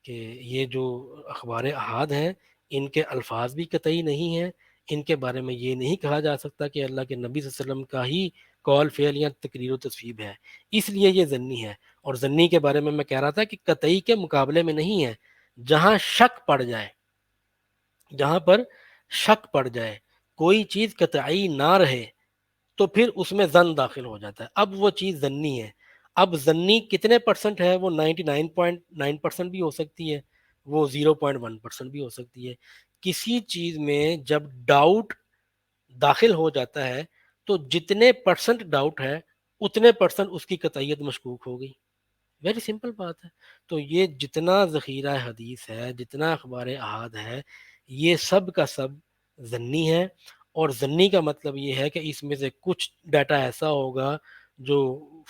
کہ یہ جو اخبار احاد ہیں ان کے الفاظ بھی قطعی نہیں ہیں، ان کے بارے میں یہ نہیں کہا جا سکتا کہ اللہ کے نبی صلی اللہ علیہ وسلم کا ہی قول فعل یا تقریر و تصویب ہے، اس لیے یہ ضنی ہے۔ اور ضنی کے بارے میں کہہ رہا تھا کہ قطعی کے مقابلے میں نہیں ہے، جہاں شک پڑ جائے، جہاں پر شک پڑ جائے، کوئی چیز قطعی نہ رہے تو پھر اس میں زن داخل ہو جاتا ہے، اب وہ چیز ضنی ہے۔ اب ضنی کتنے پرسنٹ ہے؟ وہ 99.9% بھی ہو سکتی ہے، وہ 0.1% بھی ہو سکتی ہے۔ کسی چیز میں جب ڈاؤٹ داخل ہو جاتا ہے تو جتنے پرسنٹ ڈاؤٹ ہے اتنے پرسنٹ اس کی قطعیت مشکوک ہو گئی۔ ویری سمپل بات ہے۔ تو یہ جتنا ذخیرہ حدیث ہے، جتنا اخبار احاد ہے، یہ سب کا سب ضنی ہے۔ اور ضنی کا مطلب یہ ہے کہ اس میں سے کچھ ڈیٹا ایسا ہوگا جو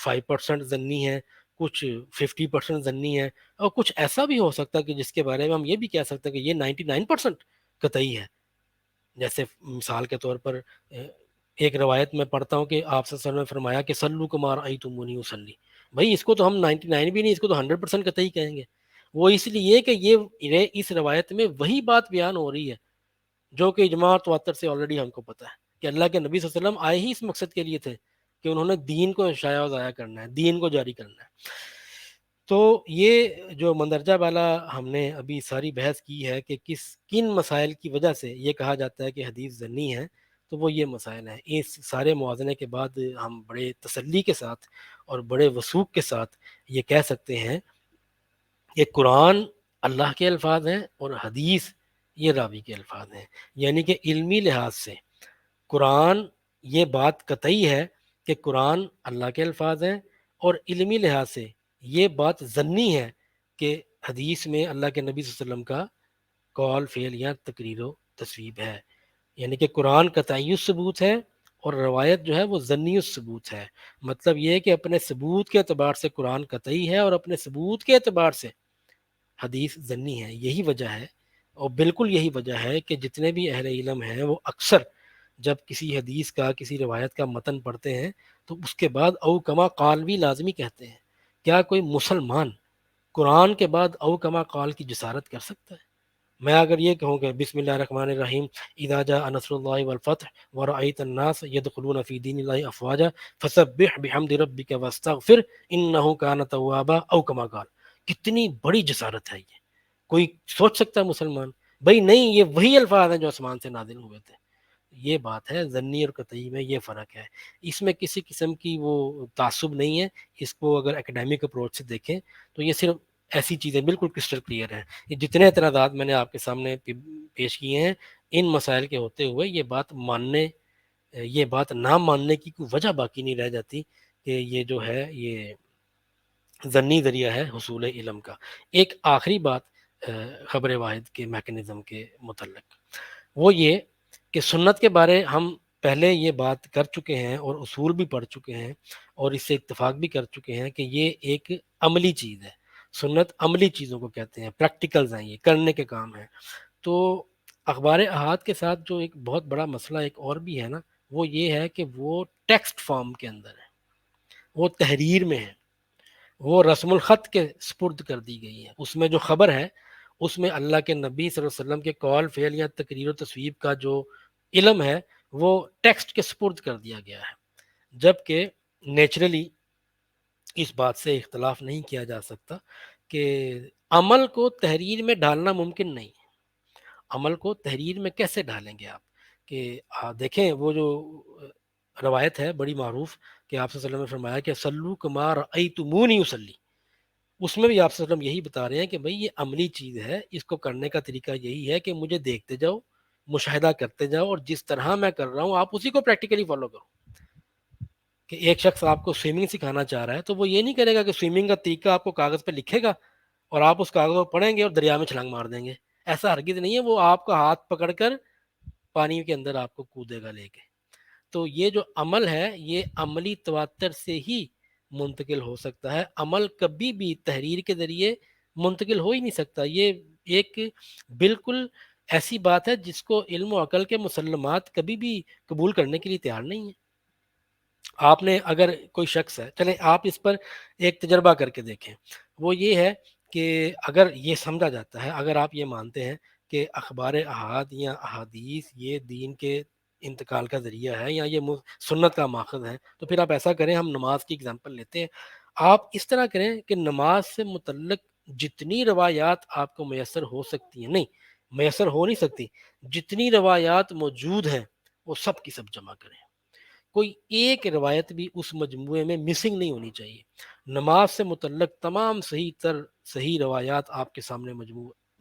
5% ضنی ہے، کچھ 50% ضنی ہے، اور کچھ ایسا بھی ہو سکتا ہے کہ جس کے بارے میں ہم یہ بھی کہہ سکتے ہیں کہ یہ 99% قطعی ہے۔ جیسے مثال کے طور پر ایک روایت میں پڑھتا ہوں کہ آپ صلی اللہ علیہ وسلم نے فرمایا کہ سلو کما رأیتمونی اصلی، بھائی اس کو تو ہم 99 بھی نہیں، اس کو تو 100% قطعی کہیں گے۔ وہ اس لیے کہ یہ اس روایت میں وہی بات بیان ہو رہی ہے جو کہ اجماع اور تواتر سے آلریڈی ہم کو پتہ ہے کہ اللہ کے نبی صلی اللہ علیہ وسلم آئے ہی اس مقصد کے لیے تھے کہ انہوں نے دین کو شائع و ضائع کرنا ہے، دین کو جاری کرنا ہے۔ تو یہ جو مندرجہ بالا ہم نے ابھی ساری بحث کی ہے کہ کن مسائل کی وجہ سے یہ کہا جاتا ہے کہ حدیث ضنی ہے، تو وہ یہ مسائل ہیں۔ اس سارے موازنے کے بعد ہم بڑے تسلی کے ساتھ اور بڑے وثوق کے ساتھ یہ کہہ سکتے ہیں کہ قرآن اللہ کے الفاظ ہیں اور حدیث یہ راوی کے الفاظ ہیں۔ یعنی کہ علمی لحاظ سے قرآن، یہ بات قطعی ہے کہ قرآن اللہ کے الفاظ ہیں، اور علمی لحاظ سے یہ بات ضنی ہے کہ حدیث میں اللہ کے نبی صلی اللہ علیہ وسلم کا قول فعل یا تقریر و تصویب ہے۔ یعنی کہ قرآن قطعی الثبوت ہے اور روایت جو ہے وہ ضنی الثبوت ہے۔ مطلب یہ ہے کہ اپنے ثبوت کے اعتبار سے قرآن قطعی ہے اور اپنے ثبوت کے اعتبار سے حدیث ضنی ہے۔ یہی وجہ ہے، اور بالکل یہی وجہ ہے کہ جتنے بھی اہل علم ہیں وہ اکثر جب کسی حدیث کا، کسی روایت کا متن پڑھتے ہیں تو اس کے بعد او کما قال بھی لازمی کہتے ہیں۔ کیا کوئی مسلمان قرآن کے بعد او کما قال کی جسارت کر سکتا ہے؟ میں اگر یہ کہوں کہ بسم اللہ الرحمن الرحیم اذا جاء نصر اللہ والفتح ورأیت الناس یدخلون فی دین اللہ افواجا فسبح بحمد ربک واستغفر انہ کان توابا، او کما قال۔ کتنی بڑی جسارت ہے یہ! کوئی سوچ سکتا ہے مسلمان؟ بھائی نہیں، یہ وہی الفاظ ہیں جو آسمان سے نازل ہوئے تھے۔ یہ بات ہے، ضنی اور قطعی میں یہ فرق ہے۔ اس میں کسی قسم کی وہ تعصب نہیں ہے۔ اس کو اگر اکیڈیمک اپروچ سے دیکھیں تو یہ صرف ایسی چیزیں بالکل کرسٹل کلیئر ہیں۔ یہ جتنے اعتراضات میں نے آپ کے سامنے پیش کیے ہیں، ان مسائل کے ہوتے ہوئے یہ بات نہ ماننے کی کوئی وجہ باقی نہیں رہ جاتی کہ یہ جو ہے یہ ضنی ذریعہ ہے حصول علم کا۔ ایک آخری بات خبر واحد کے میکنزم کے متعلق، وہ یہ کہ سنت کے بارے ہم پہلے یہ بات کر چکے ہیں اور اصول بھی پڑھ چکے ہیں اور اس سے اتفاق بھی کر چکے ہیں کہ یہ ایک عملی چیز ہے۔ سنت عملی چیزوں کو کہتے ہیں، پریکٹیکلز ہیں، یہ کرنے کے کام ہیں۔ تو اخبار احاد کے ساتھ جو ایک بہت بڑا مسئلہ ایک اور بھی ہے نا، وہ یہ ہے کہ وہ ٹیکسٹ فارم کے اندر ہے، وہ تحریر میں ہے، وہ رسم الخط کے سپرد کر دی گئی ہے۔ اس میں جو خبر ہے اس میں اللہ کے نبی صلی اللہ علیہ وسلم کے قول فعل یا تقریر و تصویب کا جو علم ہے وہ ٹیکسٹ کے سپرد کر دیا گیا ہے، جبکہ نیچرلی اس بات سے اختلاف نہیں کیا جا سکتا کہ عمل کو تحریر میں ڈالنا ممکن نہیں ہے۔ عمل کو تحریر میں کیسے ڈالیں گے آپ؟ کہ دیکھیں وہ جو روایت ہے بڑی معروف کہ آپ صلی اللہ علیہ وسلم نے فرمایا کہ سلو کما رأیتمونی اصلی، اس میں بھی آپ صلی اللہ علیہ وسلم یہی بتا رہے ہیں کہ بھئی یہ عملی چیز ہے، اس کو کرنے کا طریقہ یہی ہے کہ مجھے دیکھتے جاؤ، مشاہدہ کرتے جاؤ، اور جس طرح میں کر رہا ہوں آپ اسی کو پریکٹیکلی فالو کرو۔ کہ ایک شخص آپ کو سوئمنگ سکھانا چاہ رہا ہے تو وہ یہ نہیں کرے گا کہ سوئمنگ کا طریقہ آپ کو کاغذ پہ لکھے گا اور آپ اس کاغذ کو پڑھیں گے اور دریا میں چھلانگ مار دیں گے۔ ایسا ہرگز نہیں ہے، وہ آپ کا ہاتھ پکڑ کر پانی کے اندر آپ کو کودے گا لے کے۔ تو یہ جو عمل ہے یہ عملی تواتر سے ہی منتقل ہو سکتا ہے، عمل کبھی بھی تحریر کے ذریعے منتقل ہو ہی نہیں سکتا۔ یہ ایک بالکل ایسی بات ہے جس کو علم و عقل کے مسلمات کبھی بھی قبول کرنے کے لیے تیار نہیں ہیں۔ آپ نے اگر کوئی شخص ہے، چلیں آپ اس پر ایک تجربہ کر کے دیکھیں، وہ یہ ہے کہ اگر یہ سمجھا جاتا ہے، اگر آپ یہ مانتے ہیں کہ اخبار احاد یا احادیث یہ دین کے انتقال کا ذریعہ ہے یا یہ سنت کا ماخذ ہے، تو پھر آپ ایسا کریں، ہم نماز کی اگزامپل لیتے ہیں، آپ اس طرح کریں کہ نماز سے متعلق جتنی روایات آپ کو میسر ہو سکتی ہیں، نہیں میسر ہو نہیں سکتی، جتنی روایات موجود ہیں وہ سب کی سب جمع کریں، کوئی ایک روایت بھی اس مجموعے میں مسنگ نہیں ہونی چاہیے۔ نماز سے متعلق تمام صحیح روایات آپ کے سامنے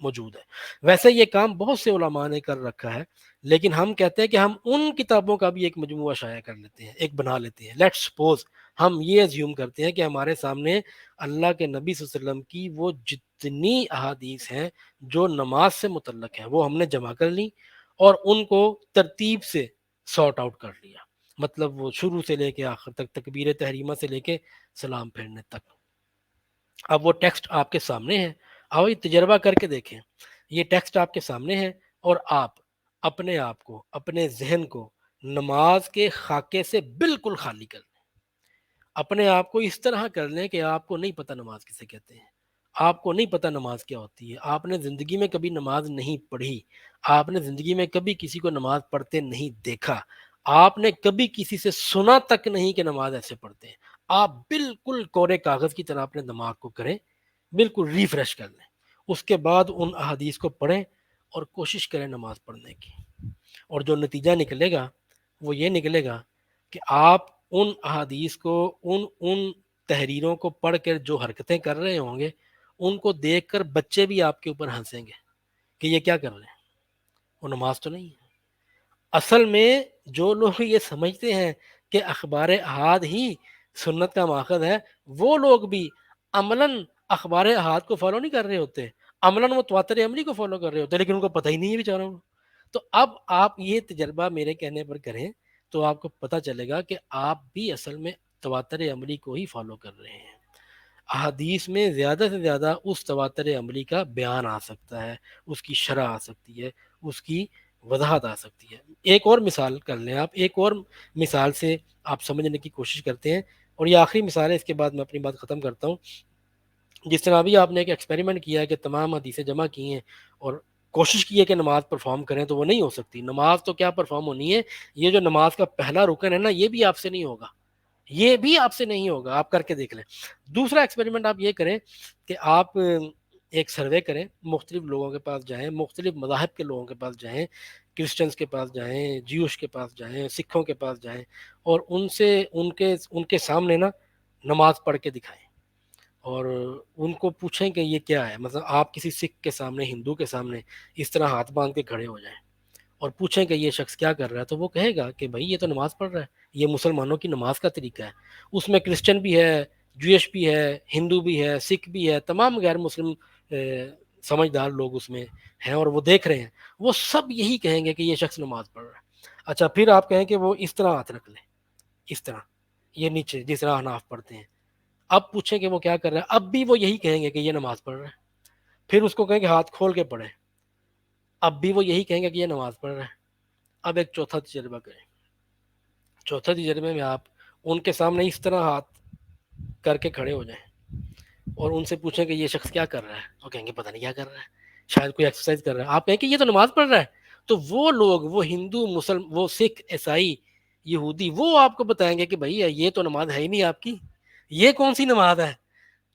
موجود ہے۔ ویسے یہ کام بہت سے علماء نے کر رکھا ہے، لیکن ہم کہتے ہیں کہ ہم ان کتابوں کا بھی ایک مجموعہ شائع کر لیتے ہیں، ایک بنا لیتے ہیں۔ لیٹس سپوز ہم یہ ایزیوم کرتے ہیں کہ ہمارے سامنے اللہ کے نبی صلی اللہ علیہ وسلم کی وہ جتنی احادیث ہیں جو نماز سے متعلق ہیں وہ ہم نے جمع کر لی اور ان کو ترتیب سے سارٹ آؤٹ کر لیا، مطلب وہ شروع سے لے کے آخر تک، تکبیر تحریمہ سے لے کے سلام پھیرنے تک۔ اب وہ ٹیکسٹ آپ کے سامنے ہے، آؤ یہ تجربہ کر کے دیکھیں، یہ ٹیکسٹ آپ کے سامنے ہے اور آپ اپنے آپ کو، اپنے ذہن کو نماز کے خاکے سے بالکل خالی کر لیں، اپنے آپ کو اس طرح کر لیں کہ آپ کو نہیں پتہ نماز کسے کہتے ہیں، آپ کو نہیں پتہ نماز کیا ہوتی ہے، آپ نے زندگی میں کبھی نماز نہیں پڑھی، آپ نے زندگی میں کبھی کسی کو نماز پڑھتے نہیں دیکھا، آپ نے کبھی کسی سے سنا تک نہیں کہ نماز ایسے پڑھتے ہیں، آپ بالکل کورے کاغذ کی طرح اپنے دماغ کو کریں، بالکل ریفریش کر لیں، اس کے بعد ان احادیث کو پڑھیں اور کوشش کریں نماز پڑھنے کی، اور جو نتیجہ نکلے گا وہ یہ نکلے گا کہ آپ ان احادیث کو، ان تحریروں کو پڑھ کر جو حرکتیں کر رہے ہوں گے ان کو دیکھ کر بچے بھی آپ کے اوپر ہنسیں گے کہ یہ کیا کر رہے ہیں، وہ نماز تو نہیں ہے۔ اصل میں جو لوگ یہ سمجھتے ہیں کہ اخبار احاد ہی سنت کا ماخذ ہے، وہ لوگ بھی عملاً اخبار احاد کو فالو نہیں کر رہے ہوتے، عملاً وہ تواتر عملی کو فالو کر رہے ہوتے، لیکن ان کو پتہ ہی نہیں ہے بیچاروں کو۔ تو اب آپ یہ تجربہ میرے کہنے پر کریں تو آپ کو پتہ چلے گا کہ آپ بھی اصل میں تواتر عملی کو ہی فالو کر رہے ہیں۔ احادیث میں زیادہ سے زیادہ اس تواتر عملی کا بیان آ سکتا ہے، اس کی شرح آ سکتی ہے، اس کی وضاحت آ سکتی ہے۔ ایک اور مثال کر لیں آپ، ایک اور مثال سے آپ سمجھنے کی کوشش کرتے ہیں، اور یہ آخری مثال ہے، اس کے بعد میں اپنی بات ختم کرتا ہوں۔ جس طرح ابھی آپ نے ایک ایکسپیریمنٹ کیا ہے کہ تمام حدیثیں جمع کی ہیں اور کوشش کی ہے کہ نماز پرفارم کریں، تو وہ نہیں ہو سکتی۔ نماز تو کیا پرفارم ہونی ہے، یہ جو نماز کا پہلا رکن ہے نا، یہ بھی آپ سے نہیں ہوگا، یہ بھی آپ سے نہیں ہوگا، آپ کر کے دیکھ لیں۔ دوسرا ایکسپیریمنٹ آپ یہ کریں کہ آپ ایک سروے کریں، مختلف لوگوں کے پاس جائیں، مختلف مذاہب کے لوگوں کے پاس جائیں، کرسچنس کے پاس جائیں، جیوش کے پاس جائیں، سکھوں کے پاس جائیں، اور ان سے ان کے سامنے نا نماز پڑھ کے دکھائیں، اور ان کو پوچھیں کہ یہ کیا ہے، مطلب آپ کسی سکھ کے سامنے، ہندو کے سامنے اس طرح ہاتھ باندھ کے کھڑے ہو جائیں اور پوچھیں کہ یہ شخص کیا کر رہا ہے، تو وہ کہے گا کہ بھائی یہ تو نماز پڑھ رہا ہے، یہ مسلمانوں کی نماز کا طریقہ ہے، اس میں کرسچن بھی ہے، جویش بھی ہے، ہندو بھی ہے، سکھ بھی ہے، تمام غیر مسلم سمجھدار لوگ اس میں ہیں اور وہ دیکھ رہے ہیں، وہ سب یہی کہیں گے کہ یہ شخص نماز پڑھ رہا ہے۔ اچھا پھر آپ کہیں کہ وہ اس طرح ہاتھ رکھ لیں، اس طرح، یہ نیچے جس طرح حناف پڑھتے ہیں، اب پوچھیں کہ وہ کیا کر رہا ہے، اب بھی وہ یہی کہیں گے کہ یہ نماز پڑھ رہا ہے۔ پھر اس کو کہیں کہ ہاتھ کھول کے پڑھیں، اب بھی وہ یہی کہیں گے کہ یہ نماز پڑھ رہا ہے۔ اب ایک چوتھا تجربہ کریں، چوتھے تجربے میں آپ ان کے سامنے اس طرح ہاتھ کر کے کھڑے ہو جائیں اور ان سے پوچھیں کہ یہ شخص کیا کر رہا ہے، وہ کہیں گے پتہ نہیں کیا کر رہا ہے، شاید کوئی ایکسرسائز کر رہا ہے، آپ کہیں کہ یہ تو نماز پڑھ رہا ہے، تو وہ لوگ، وہ ہندو، مسلم، وہ سکھ، عیسائی، یہودی، وہ آپ کو بتائیں گے کہ بھائی یہ تو نماز ہے ہی نہیں آپ کی، یہ کون سی نماز ہے،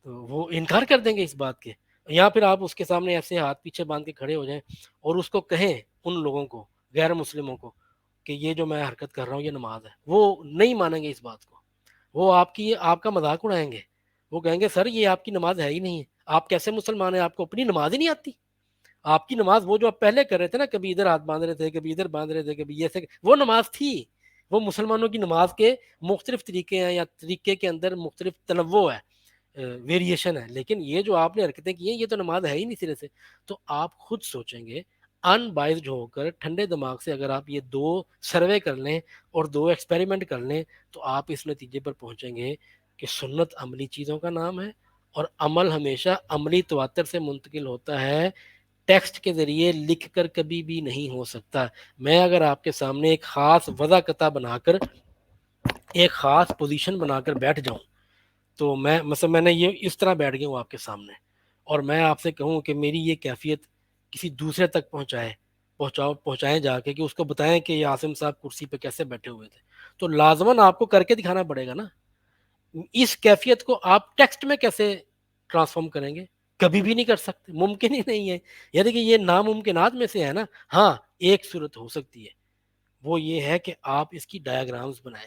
تو وہ انکار کر دیں گے اس بات کے۔ یا پھر آپ اس کے سامنے ایسے ہاتھ پیچھے باندھ کے کھڑے ہو جائیں اور اس کو کہیں، ان لوگوں کو، غیر مسلموں کو، کہ یہ جو میں حرکت کر رہا ہوں یہ نماز ہے، وہ نہیں مانیں گے اس بات کو، وہ آپ کا مذاق اڑائیں گے، وہ کہیں گے سر یہ آپ کی نماز ہے ہی نہیں ہے، آپ کیسے مسلمان ہیں، آپ کو اپنی نماز ہی نہیں آتی، آپ کی نماز وہ جو آپ پہلے کر رہے تھے نا، کبھی ادھر ہاتھ باندھ رہے تھے، کبھی ادھر باندھ رہے تھے، کبھی یہ سے، وہ نماز تھی، وہ مسلمانوں کی نماز کے مختلف طریقے ہیں، یا طریقے کے اندر مختلف تنوع ہے، ویریشن ہے، لیکن یہ جو آپ نے حرکتیں کی ہیں یہ تو نماز ہے ہی نہیں سرے سے۔ تو آپ خود سوچیں گے، ان بائزڈ ہو کر، ٹھنڈے دماغ سے، اگر آپ یہ دو سروے کر لیں اور دو ایکسپیریمنٹ کر لیں تو آپ اس نتیجے پر پہنچیں گے کہ سنت عملی چیزوں کا نام ہے، اور عمل ہمیشہ عملی تواتر سے منتقل ہوتا ہے ٹیکسٹ کے ذریعے لکھ کر کبھی بھی نہیں ہو سکتا. میں اگر آپ کے سامنے ایک خاص وضاقطہ بنا کر ایک خاص پوزیشن بنا کر بیٹھ جاؤں تو میں نے یہ اس طرح بیٹھ گیا ہوں آپ کے سامنے اور میں آپ سے کہوں کہ میری یہ کیفیت کسی دوسرے تک پہنچائیں جا کے کہ اس کو بتائیں کہ یہ عاصم صاحب کرسی پہ کیسے بیٹھے ہوئے تھے, تو لازماً آپ کو کر کے دکھانا پڑے گا نا. اس کیفیت کو آپ ٹیکسٹ میں کیسے ٹرانسفارم کریں گے؟ کبھی بھی نہیں کر سکتے, ممکن ہی نہیں ہے. یعنی کہ یہ ناممکنات میں سے ہے نا. ہاں ایک صورت ہو سکتی ہے, وہ یہ ہے کہ آپ اس کی ڈرائنگز بنائیں,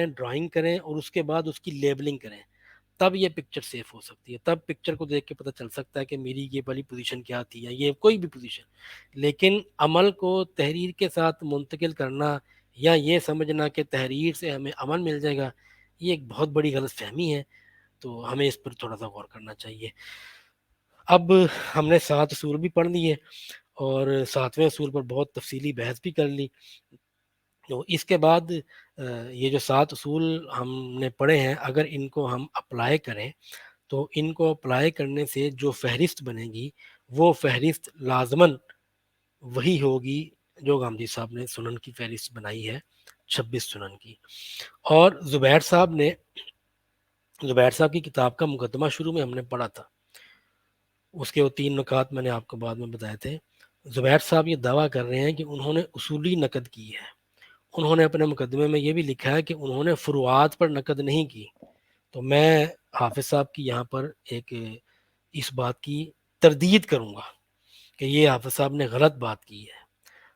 ڈرائنگ کریں اور اس کے بعد اس کی لیبلنگ کریں, تب یہ پکچر سیف ہو سکتی ہے. تب پکچر کو دیکھ کے پتہ چل سکتا ہے کہ میری یہ والی پوزیشن کیا تھی, یا یہ کوئی بھی پوزیشن. لیکن عمل کو تحریر کے ساتھ منتقل کرنا یا یہ سمجھنا کہ تحریر سے ہمیں عمل مل جائے گا, یہ ایک بہت بڑی غلط فہمی ہے. تو ہمیں اس پر تھوڑا سا غور کرنا چاہیے. اب ہم نے 7 اصول بھی پڑھ لیے اور 7ویں اصول پر بہت تفصیلی بحث بھی کر لی. تو اس کے بعد یہ جو 7 اصول ہم نے پڑھے ہیں, اگر ان کو ہم اپلائی کریں تو ان کو اپلائی کرنے سے جو فہرست بنے گی وہ فہرست لازماً وہی ہوگی جو گامدی صاحب نے سنن کی فہرست بنائی ہے, 26 سنن کی. اور زبیر صاحب کی کتاب کا مقدمہ شروع میں ہم نے پڑھا تھا, اس کے وہ 3 نکات میں نے آپ کو بعد میں بتائے تھے. زبیر صاحب یہ دعویٰ کر رہے ہیں کہ انہوں نے اصولی نقد کی ہے. انہوں نے اپنے مقدمے میں یہ بھی لکھا ہے کہ انہوں نے فروعات پر نقد نہیں کی. تو میں حافظ صاحب کی یہاں پر اس بات کی تردید کروں گا کہ یہ حافظ صاحب نے غلط بات کی ہے.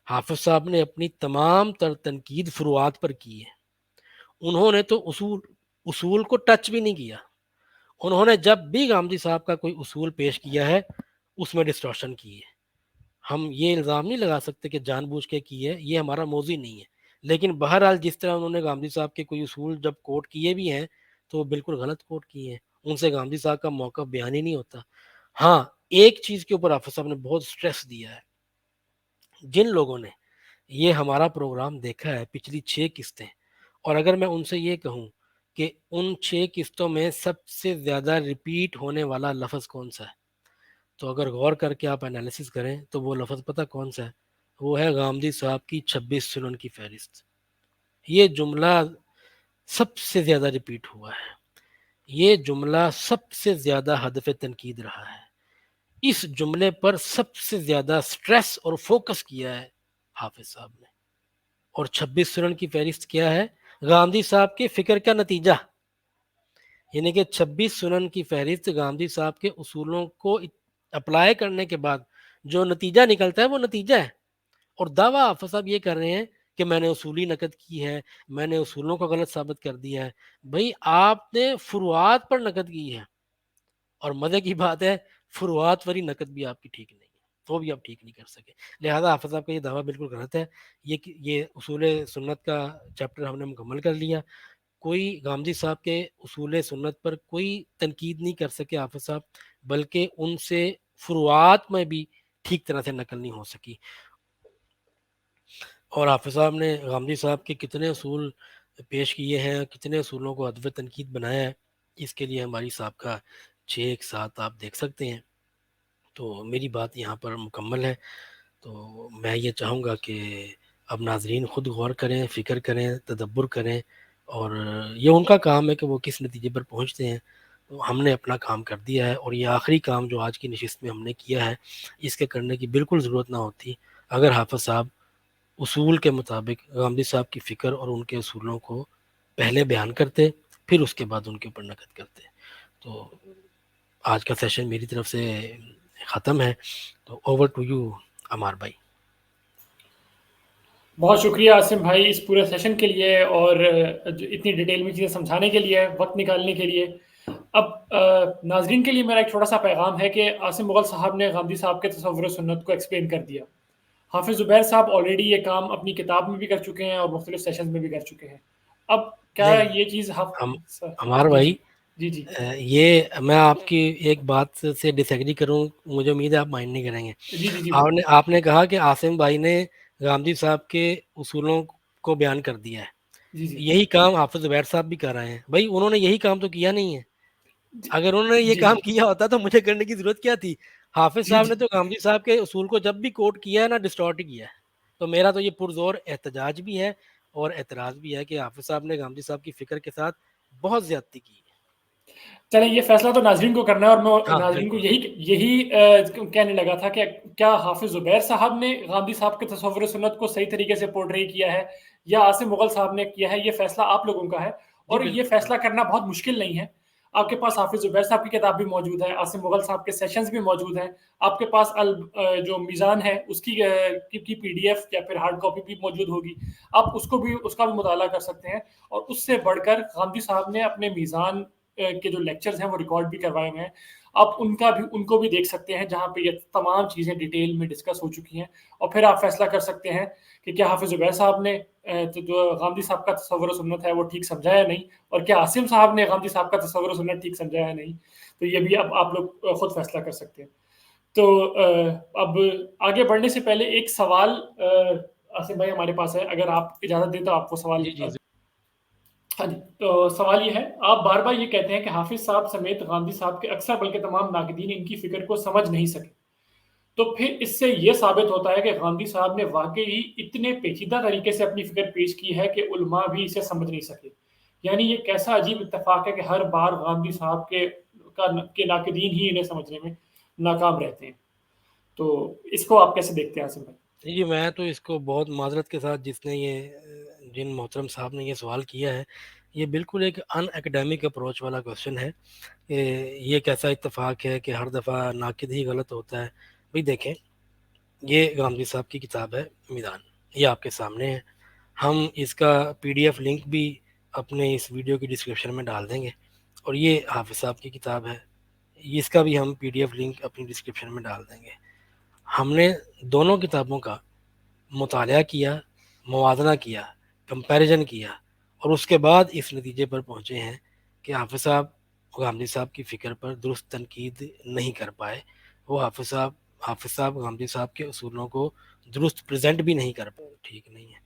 حافظ صاحب نے اپنی تمام تر تنقید فروعات پر کی ہے. انہوں نے تو اصول کو ٹچ بھی نہیں کیا. انہوں نے جب بھی گامدی صاحب کا کوئی اصول پیش کیا ہے اس میں ڈسٹورشن کی ہے. ہم یہ الزام نہیں لگا سکتے کہ جان بوجھ کے کی ہے, یہ ہمارا موضوع نہیں ہے. لیکن بہرحال جس طرح انہوں نے گامدی صاحب کے کوئی اصول جب کوٹ کیے بھی ہیں تو وہ بالکل غلط کوٹ کیے ہیں. ان سے گامدی صاحب کا موقف بیان ہی نہیں ہوتا. ہاں ایک چیز کے اوپر حافظ صاحب نے بہت سٹریس دیا ہے. جن لوگوں نے یہ ہمارا پروگرام دیکھا ہے پچھلی 6 قسطیں, اور اگر میں ان سے یہ کہوں کہ ان 6 قسطوں میں سب سے زیادہ ریپیٹ ہونے والا لفظ کون سا ہے, تو اگر غور کر کے آپ انالیسس کریں تو وہ لفظ پتہ کون سا ہے؟ وہ ہے گامدی صاحب کی 26 سنن کی فہرست. یہ جملہ سب سے زیادہ ریپیٹ ہوا ہے, یہ جملہ سب سے زیادہ ہدف تنقید رہا ہے, اس جملے پر سب سے زیادہ سٹریس اور فوکس کیا ہے حافظ صاحب نے. اور 26 سنن کی فہرست کیا ہے؟ گامدی صاحب کے فکر کا نتیجہ. یعنی کہ 26 سنن کی فہرست گامدی صاحب کے اصولوں کو اپلائی کرنے کے بعد جو نتیجہ نکلتا ہے وہ نتیجہ ہے. اور دعویٰ حافظ صاحب یہ کر رہے ہیں کہ میں نے اصولی نقد کی ہے, میں نے اصولوں کو غلط ثابت کر دیا ہے. بھئی آپ نے فروعات پر نقد کی ہے, اور مزے کی بات ہے فروعات والی نقد بھی آپ کی ٹھیک نہیں ہے, تو بھی آپ ٹھیک نہیں کر سکے. لہذا حافظ صاحب کا یہ دعویٰ بالکل غلط ہے. یہ اصول سنت کا چیپٹر ہم نے مکمل کر لیا. کوئی گامدی صاحب کے اصول سنت پر کوئی تنقید نہیں کر سکے حافظ صاحب, بلکہ ان سے فروعات میں بھی ٹھیک طرح سے نقل نہیں ہو سکی. اور حافظ صاحب نے گامدی صاحب کے کتنے اصول پیش کیے ہیں, کتنے اصولوں کو ہدف تنقید بنایا ہے, اس کے لیے ہماری سابقہ 6-7 آپ دیکھ سکتے ہیں. تو میری بات یہاں پر مکمل ہے. تو میں یہ چاہوں گا کہ اب ناظرین خود غور کریں, فکر کریں, تدبر کریں, اور یہ ان کا کام ہے کہ وہ کس نتیجے پر پہنچتے ہیں. تو ہم نے اپنا کام کر دیا ہے, اور یہ آخری کام جو آج کی نشست میں ہم نے کیا ہے اس کے کرنے کی بالکل ضرورت نہ ہوتی اگر حافظ صاحب اصول کے مطابق غامدی صاحب کی فکر اور ان کے اصولوں کو پہلے بیان کرتے, پھر اس کے بعد ان کے اوپر نقد کرتے. تو آج کا سیشن میری طرف سے ختم ہے. تو اوور ٹو یو عمار بھائی. بہت شکریہ عاصم بھائی اس پورے سیشن کے لیے, اور اتنی ڈیٹیل میں چیزیں سمجھانے کے لیے, وقت نکالنے کے لیے. اب ناظرین کے لیے میرا ایک چھوٹا سا پیغام ہے کہ عاصم مغل صاحب نے غامدی صاحب کے تصور سنت کو ایکسپلین کر دیا. حافظ زبیر صاحب آلریڈی یہ کام اپنی کتاب میں بھی کر چکے ہیں اور مختلف سیشنز میں بھی کر چکے ہیں. اب کیا یہ چیز عمار جی بھائی, جی جی یہ میں آپ کی ایک بات سے ڈس ایگری کروں, مجھے امید ہے آپ مائنڈ نہیں کریں گے. جی جی جی آپ نے کہا کہ عاصم بھائی نے غامدی صاحب کے اصولوں کو بیان کر دیا ہے. جی جی یہی کام حافظ زبیر صاحب بھی کر رہے ہیں. بھائی انہوں نے یہی کام تو کیا نہیں ہے. اگر انہوں نے یہ جی کام کیا ہوتا تو مجھے کرنے کی ضرورت کیا تھی؟ حافظ جی صاحب جی نے تو غامدی صاحب کے اصول کو جب بھی کوٹ کیا ہے نا ڈسٹارٹ کیا ہے. تو میرا تو یہ پرزور احتجاج بھی ہے اور اعتراض بھی ہے کہ حافظ صاحب نے غامدی صاحب کی فکر کے ساتھ بہت زیادتی کی ہے. چلیں یہ فیصلہ تو ناظرین کو کرنا ہے، اور میں ہاں ناظرین کو بالکل. یہی کہنے لگا تھا کہ کیا حافظ زبیر صاحب نے غامدی صاحب کے تصور سنت کو صحیح طریقے سے پورٹری کیا ہے یا عاصم مغل صاحب نے کیا ہے، یہ فیصلہ آپ لوگوں کا ہے. جی اور یہ بالکل فیصلہ کرنا بہت مشکل نہیں ہے. آپ کے پاس حافظ زبیر صاحب کی کتاب بھی موجود ہے، عاصم مغل صاحب کے سیشنز بھی موجود ہیں، آپ کے پاس جو میزان ہے اس کی پی ڈی ایف یا پھر ہارڈ کاپی بھی موجود ہوگی. آپ اس کا بھی مطالعہ کر سکتے ہیں. اور اس سے بڑھ کر غامدی صاحب نے اپنے میزان کے جو لیکچرز ہیں وہ ریکارڈ بھی کروائے ہوئے ہیں. آپ ان کو بھی دیکھ سکتے ہیں جہاں پہ یہ تمام چیزیں ڈیٹیل میں ڈسکس ہو چکی ہیں. اور پھر آپ فیصلہ کر سکتے ہیں کہ کیا حافظ زبیر صاحب نے جو غامدی صاحب کا تصور و سنت ہے وہ ٹھیک سمجھا یا نہیں، اور کیا عاصم صاحب نے غامدی صاحب کا تصور و سنت ٹھیک سمجھا یا نہیں. تو یہ بھی اب آپ لوگ خود فیصلہ کر سکتے ہیں. تو اب آگے بڑھنے سے پہلے ایک سوال عاصم بھائی ہمارے پاس ہے، اگر آپ اجازت دیں تو آپ کو سوال. جی جی ہاں جی، تو سوال یہ ہے، آپ بار بار یہ کہتے ہیں کہ حافظ صاحب سمیت غامدی صاحب کے اکثر بلکہ تمام ناقدین ان کی فکر کو سمجھ نہیں سکے. تو پھر اس سے یہ ثابت ہوتا ہے کہ غامدی صاحب نے واقعی اتنے پیچیدہ طریقے سے اپنی فکر پیش کی ہے کہ علماء بھی اسے سمجھ نہیں سکے. یعنی یہ کیسا عجیب اتفاق ہے کہ ہر بار غامدی صاحب کے ناقدین ہی انہیں سمجھنے میں ناکام رہتے ہیں. تو اس کو آپ کیسے دیکھتے ہیں عاصم بھائی؟ جی میں تو اس کو بہت معذرت کے ساتھ جن محترم صاحب نے یہ سوال کیا ہے، یہ بالکل ایک ان اکیڈیمک اپروچ والا کوشچن ہے کہ یہ کیسا اتفاق ہے کہ ہر دفعہ ناقد ہی غلط ہوتا ہے. بھئی دیکھیں، یہ غامدی صاحب کی کتاب ہے میدان، یہ آپ کے سامنے ہے. ہم اس کا پی ڈی ایف لنک بھی اپنے اس ویڈیو کی ڈسکرپشن میں ڈال دیں گے. اور یہ حافظ صاحب کی کتاب ہے، اس کا بھی ہم پی ڈی ایف لنک اپنی ڈسکرپشن میں ڈال دیں گے. ہم نے دونوں کتابوں کا مطالعہ کیا، موازنہ کیا، کمپیریزن کیا، اور اس کے بعد اس نتیجے پر پہنچے ہیں کہ حافظ صاحب غامدی صاحب کی فکر پر درست تنقید نہیں کر پائے. وہ حافظ صاحب غامدی صاحب کے اصولوں کو درست پریزنٹ بھی نہیں کر پائے، ٹھیک نہیں ہے.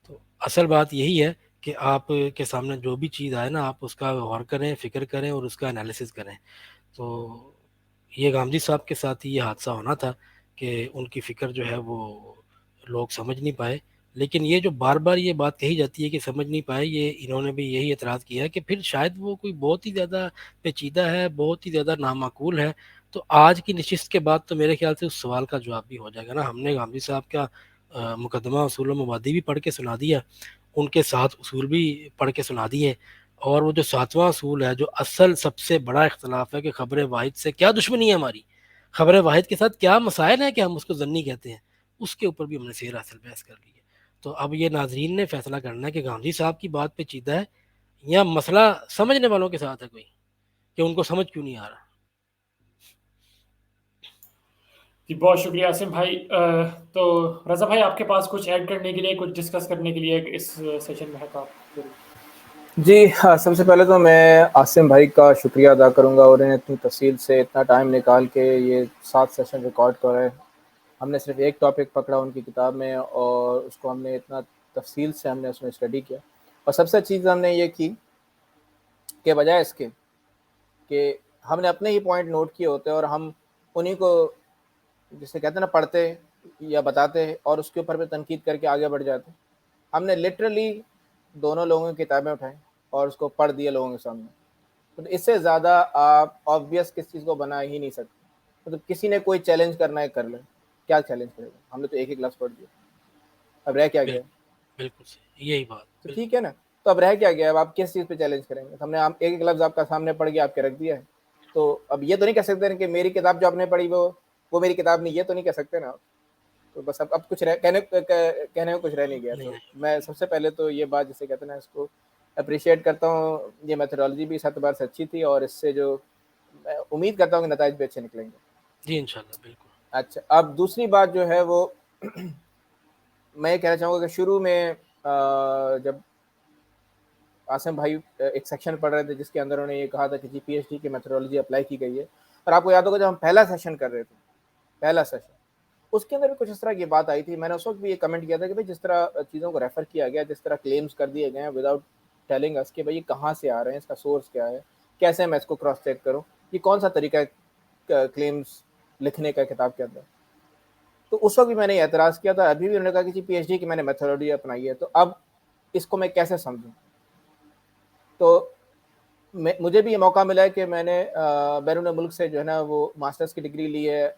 تو اصل بات یہی ہے کہ آپ کے سامنے جو بھی چیز آئے نا، آپ اس کا غور کریں، فکر کریں اور اس کا انالیسس کریں. تو یہ غامدی صاحب کے ساتھ ہی یہ حادثہ ہونا تھا کہ ان کی فکر جو ہے وہ لوگ سمجھ نہیں پائے. لیکن یہ جو بار بار یہ بات کہی جاتی ہے کہ سمجھ نہیں پائے، یہ انہوں نے بھی یہی اعتراض کیا ہے کہ پھر شاید وہ کوئی بہت ہی زیادہ پیچیدہ ہے، بہت ہی زیادہ نامعقول ہے. تو آج کی نشست کے بعد تو میرے خیال سے اس سوال کا جواب بھی ہو جائے گا نا. ہم نے غامدی صاحب کا مقدمہ اصول و مبادی بھی پڑھ کے سنا دیا، ان کے 7 اصول بھی پڑھ کے سنا دیے. اور وہ جو 7واں اصول ہے، جو اصل سب سے بڑا اختلاف ہے کہ خبر واحد سے کیا دشمنی ہے ہماری، خبر واحد کے ساتھ کیا مسائل ہیں کہ ہم اس کو ضنی کہتے ہیں، اس کے اوپر بھی ہم نے سیر حاصل بحث کر لی ہے. تو اب یہ ناظرین نے فیصلہ کرنا ہے کہ غامدی صاحب کی بات پہ چیدہ ہے یا مسئلہ سمجھنے والوں کے ساتھ ہے کوئی، کہ ان کو سمجھ کیوں نہیں آ رہا. جی بہت شکریہ عاصم بھائی. تو رضا بھائی، آپ کے پاس کچھ ایڈ کرنے کے لیے، کچھ ڈسکس کرنے کے لیے اس سیشن میں ہے تو آپ ضرور. جی سب سے پہلے تو میں عاصم بھائی کا شکریہ ادا کروں گا، اور انہیں اتنی تفصیل سے اتنا ٹائم نکال کے یہ 7 سیشن ریکارڈ کرے. ہم نے صرف ایک ٹاپک پکڑا ان کی کتاب میں، اور اس کو ہم نے اتنا تفصیل سے ہم نے اس میں اسٹڈی کیا. اور سب سے چیز ہم نے یہ کی کہ بجائے اس کے کہ ہم نے اپنے ہی پوائنٹ نوٹ کیے ہوتے اور ہم انہیں کو جسے کہتے ہیں نا پڑھتے یا بتاتے اور اس کے اوپر پہ تنقید کر کے آگے بڑھ جاتے، ہم نے لٹرلی دونوں لوگوں کی کتابیں اٹھائیں اور اس کو پڑھ دیا لوگوں کے سامنے. تو اس سے زیادہ آپ آبویس کس چیز کو بنا ہی نہیں سکتے. مطلب کسی نے کوئی چیلنج کرنا ہے کر لیں، کیا چیلنج کرے گا؟ ہم نے تو ایک لفظ پڑھ دیا، اب رہ کیا گیا؟ بالکل صحیح، یہی بات تو بالکل. ٹھیک ہے نا. تو اب رہ کیا گیا؟ اب آپ کس چیز پہ چیلنج کریں گے؟ ہم نے ایک لفظ آپ کا سامنے پڑھ کے آپ کے رکھ دیا ہے. تو اب یہ تو نہیں کہہ سکتے کہ میری کتاب جو آپ نے پڑھی وہ میری کتاب نہیں، یہ تو نہیں کہہ سکتے نا. تو بس اب کچھ کہنے کو کچھ رہ نہیں گیا. تو میں سب سے پہلے تو یہ بات جسے کہتے ہیں نا، اس کو اپریشیٹ کرتا ہوں. یہ میتھڈالوجی بھی اس اعتبار سے اچھی تھی، اور اس سے جو میں امید کرتا ہوں کہ نتائج بھی اچھے نکلیں گے. جی انشاءاللہ بالکل. اچھا، اب دوسری بات جو ہے وہ میں یہ کہنا چاہوں گا کہ شروع میں جب عاصم بھائی ایک سیکشن پڑھ رہے تھے جس کے اندر انہوں نے یہ کہا تھا کہ پی ایچ ڈی کی میتھڈالوجی اپلائی کی گئی ہے، اور آپ کو یاد ہوگا جب ہم پہلا سیشن کر رہے تھے، پہلا سیشن، اس کے اندر بھی کچھ اس طرح کی بات آئی تھی. میں نے اس وقت بھی یہ کمنٹ کیا تھا کہ بھائی جس طرح چیزوں کو ریفر کیا گیا، جس طرح کلیمز کر دیے گئے ہیں وداؤٹ ٹیلنگ اس کہ بھائی یہ کہاں سے آ رہے ہیں، اس کا سورس کیا ہے، کیسے میں اس کو کراس چیک کروں، یہ کون سا طریقہ ہے کلیمز لکھنے کا کتاب کے اندر. تو اس وقت بھی میں نے اعتراض کیا تھا, ابھی بھی انہوں نے کہا کہ جی پی ایچ ڈی کی میں نے میتھڈولوجی اپنائی ہے, تو اب اس کو میں کیسے سمجھوں. تو مجھے بھی یہ موقع ملا ہے کہ میں نے بیرون ملک سے جو ہے نا وہ ماسٹرز کی ڈگری لی ہے.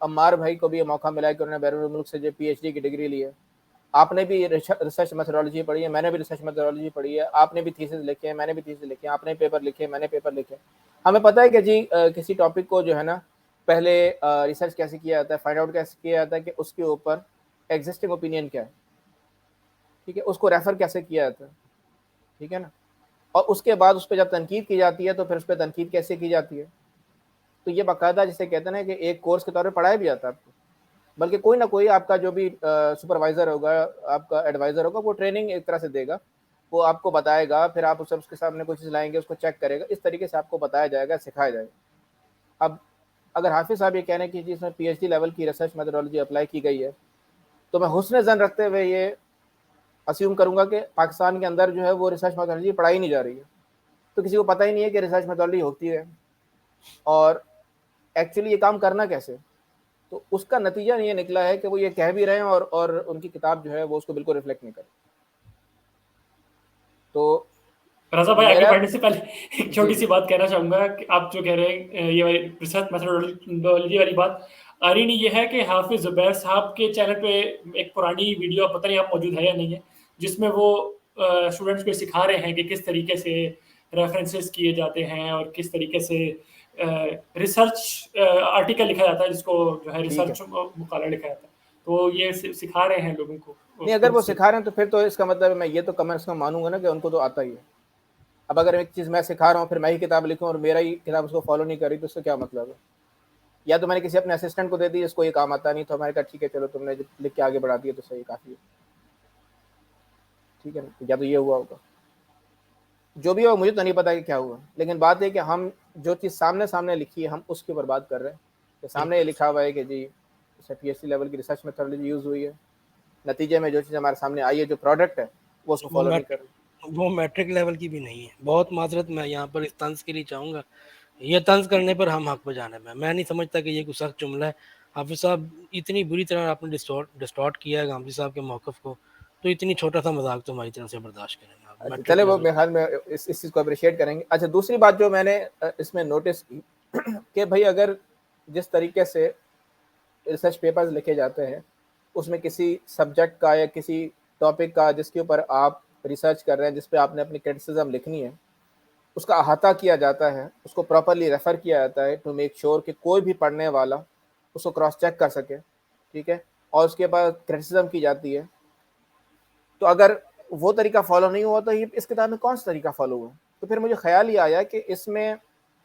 عمار بھائی کو بھی یہ موقع ملا ہے کہ انہوں نے بیرون ملک سے جو پی ایچ ڈی کی ڈگری لی ہے. آپ نے بھی ریسرچ میتھڈولوجی پڑھی ہے, میں نے بھی ریسرچ میتھڈولوجی پڑھی ہے, آپ نے بھی تھیسس لکھے ہیں, میں نے بھی تھیسس لکھے ہیں, آپ نے پیپر لکھے, میں نے پیپر لکھے. ہمیں پتہ ہے کہ جی کسی ٹاپک کو جو ہے نا پہلے ریسرچ کیسے کیا جاتا ہے, فائنڈ آؤٹ کیسے کیا جاتا ہے کہ اس کے اوپر ایگزسٹنگ اوپینین کیا ہے, ٹھیک ہے, اس کو ریفر کیسے کیا جاتا ہے, ٹھیک ہے نا, اور اس کے بعد اس پہ جب تنقید کی جاتی ہے تو پھر اس پہ تنقید کیسے کی جاتی ہے. تو یہ باقاعدہ جسے کہتے ہیں نا کہ ایک کورس کے طور پہ پڑھایا بھی جاتا ہے آپ کو, بلکہ کوئی نہ کوئی آپ کا جو بھی سپروائزر ہوگا, آپ کا ایڈوائزر ہوگا, وہ ٹریننگ ایک طرح سے دے گا, وہ آپ کو بتائے گا, پھر آپ اس کے سامنے کوئی چیز لائیں گے, اس کو چیک کرے گا, اس طریقے سے آپ کو بتایا جائے گا, سکھایا جائے گا. اب اگر حافظ صاحب یہ کہہ رہے ہیں کہ جس میں پی ایچ ڈی لیول کی ریسرچ میتھڈولوجی اپلائی کی گئی ہے, تو میں حسن ظن رکھتے ہوئے یہ اسیوم کروں گا کہ پاکستان کے اندر جو ہے وہ ریسرچ میتھڈولوجی پڑھائی نہیں جا رہی ہے. تو کسی کو پتہ ہی نہیں ہے کہ ریسرچ میتھڈولوجی ہوتی ہے اور ایکچولی یہ کام کرنا کیسے. تو اس کا نتیجہ یہ نکلا ہے کہ وہ یہ کہہ بھی رہے ہیں اور ان کی کتاب جو ہے وہ اس کو بالکل ریفلیکٹ نہیں کرے. تو رضا بھائی آگے میرا بڑھنے سے پہلے ایک چھوٹی سی بات کہنا چاہوں گا کہ آپ جو کہہ رہے ہیں یہ والی ریسرچ میتھڈولوجی والی بات, آرینی یہ ہے کہ حافظ زبیر صاحب کے چینل پہ ایک پرانی ویڈیو پتہ نہیں آپ موجود ہے یا نہیں ہے, جس میں وہ اسٹوڈنٹس کو سکھا رہے ہیں کہ کس طریقے سے ریفرنسز کیے جاتے ہیں اور کس طریقے سے ریسرچ آرٹیکل لکھا جاتا ہے, جس کو جو ہے ریسرچ مقالہ لکھا جاتا ہے. تو یہ سکھا رہے ہیں لوگوں کو. نہیں, اگر وہ سکھا رہے ہیں تو پھر تو اس کا مطلب میں یہ تو کم از کم مانوں گا نا کہ ان کو تو آتا ہی ہے. اب اگر ایک چیز میں سکھا رہا ہوں پھر میں ہی کتاب لکھوں اور میرا ہی کتاب اس کو فالو نہیں کر رہی, تو اس سے کیا مطلب ہے. یا تو میں نے کسی اپنے اسسٹنٹ کو دے دی جس کو یہ کام آتا نہیں, تو میں نے کہا ٹھیک ہے چلو تم نے لکھ کے آگے بڑھا دیا تو صحیح, کافی ہے, ٹھیک ہے نا. یا تو یہ ہوا ہوگا, جو بھی ہو مجھے تو نہیں پتا کہ کیا ہوا, لیکن بات ہے کہ ہم جو چیز سامنے لکھی ہے ہم اس کے اوپر بات کر رہے ہیں. کہ سامنے یہ لکھا ہوا ہے کہ جی پی ایچ ڈی لیول کی ریسرچ میتھڈولوجی یوز ہوئی ہے, نتیجے میں جو چیز ہمارے سامنے آئی ہے, جو پروڈکٹ ہے, وہ اس کو فالو نہیں کر رہی. وہ میٹرک لیول کی بھی نہیں ہے. بہت معذرت میں یہاں پر اس طنز کے لیے چاہوں گا, یہ طنز کرنے پر ہم حق پہ جانب ہیں. میں نہیں سمجھتا کہ یہ کوئی سخت جملہ ہے. حافظ صاحب اتنی بری طرح آپ نے ڈسٹارٹ کیا ہے غامدی صاحب کے موقف کو, تو اتنی چھوٹا سا مذاق تو ہماری طرف سے برداشت کریں گے. اچھا چلے, وہ میرے خیال میں اس چیز کو اپریشیٹ کریں گے. اچھا دوسری بات جو میں نے اس میں نوٹس کی کہ بھائی اگر جس طریقے سے ریسرچ پیپرز لکھے جاتے ہیں اس میں کسی سبجیکٹ کا یا کسی ٹاپک کا جس کے اوپر آپ ریسرچ کر رہے ہیں, جس پہ آپ نے اپنی کرٹیسزم لکھنی ہے, اس کا احاطہ کیا جاتا ہے, اس کو پراپرلی ریفر کیا جاتا ہے ٹو میک شیور کہ کوئی بھی پڑھنے والا اس کو کراس چیک کر سکے, ٹھیک ہے, اور اس کے بعد کرٹیسزم کی جاتی ہے. تو اگر وہ طریقہ فالو نہیں ہوا تو یہ اس کتاب میں کون سا طریقہ فالو ہوا؟ تو پھر مجھے خیال یہ آیا کہ اس میں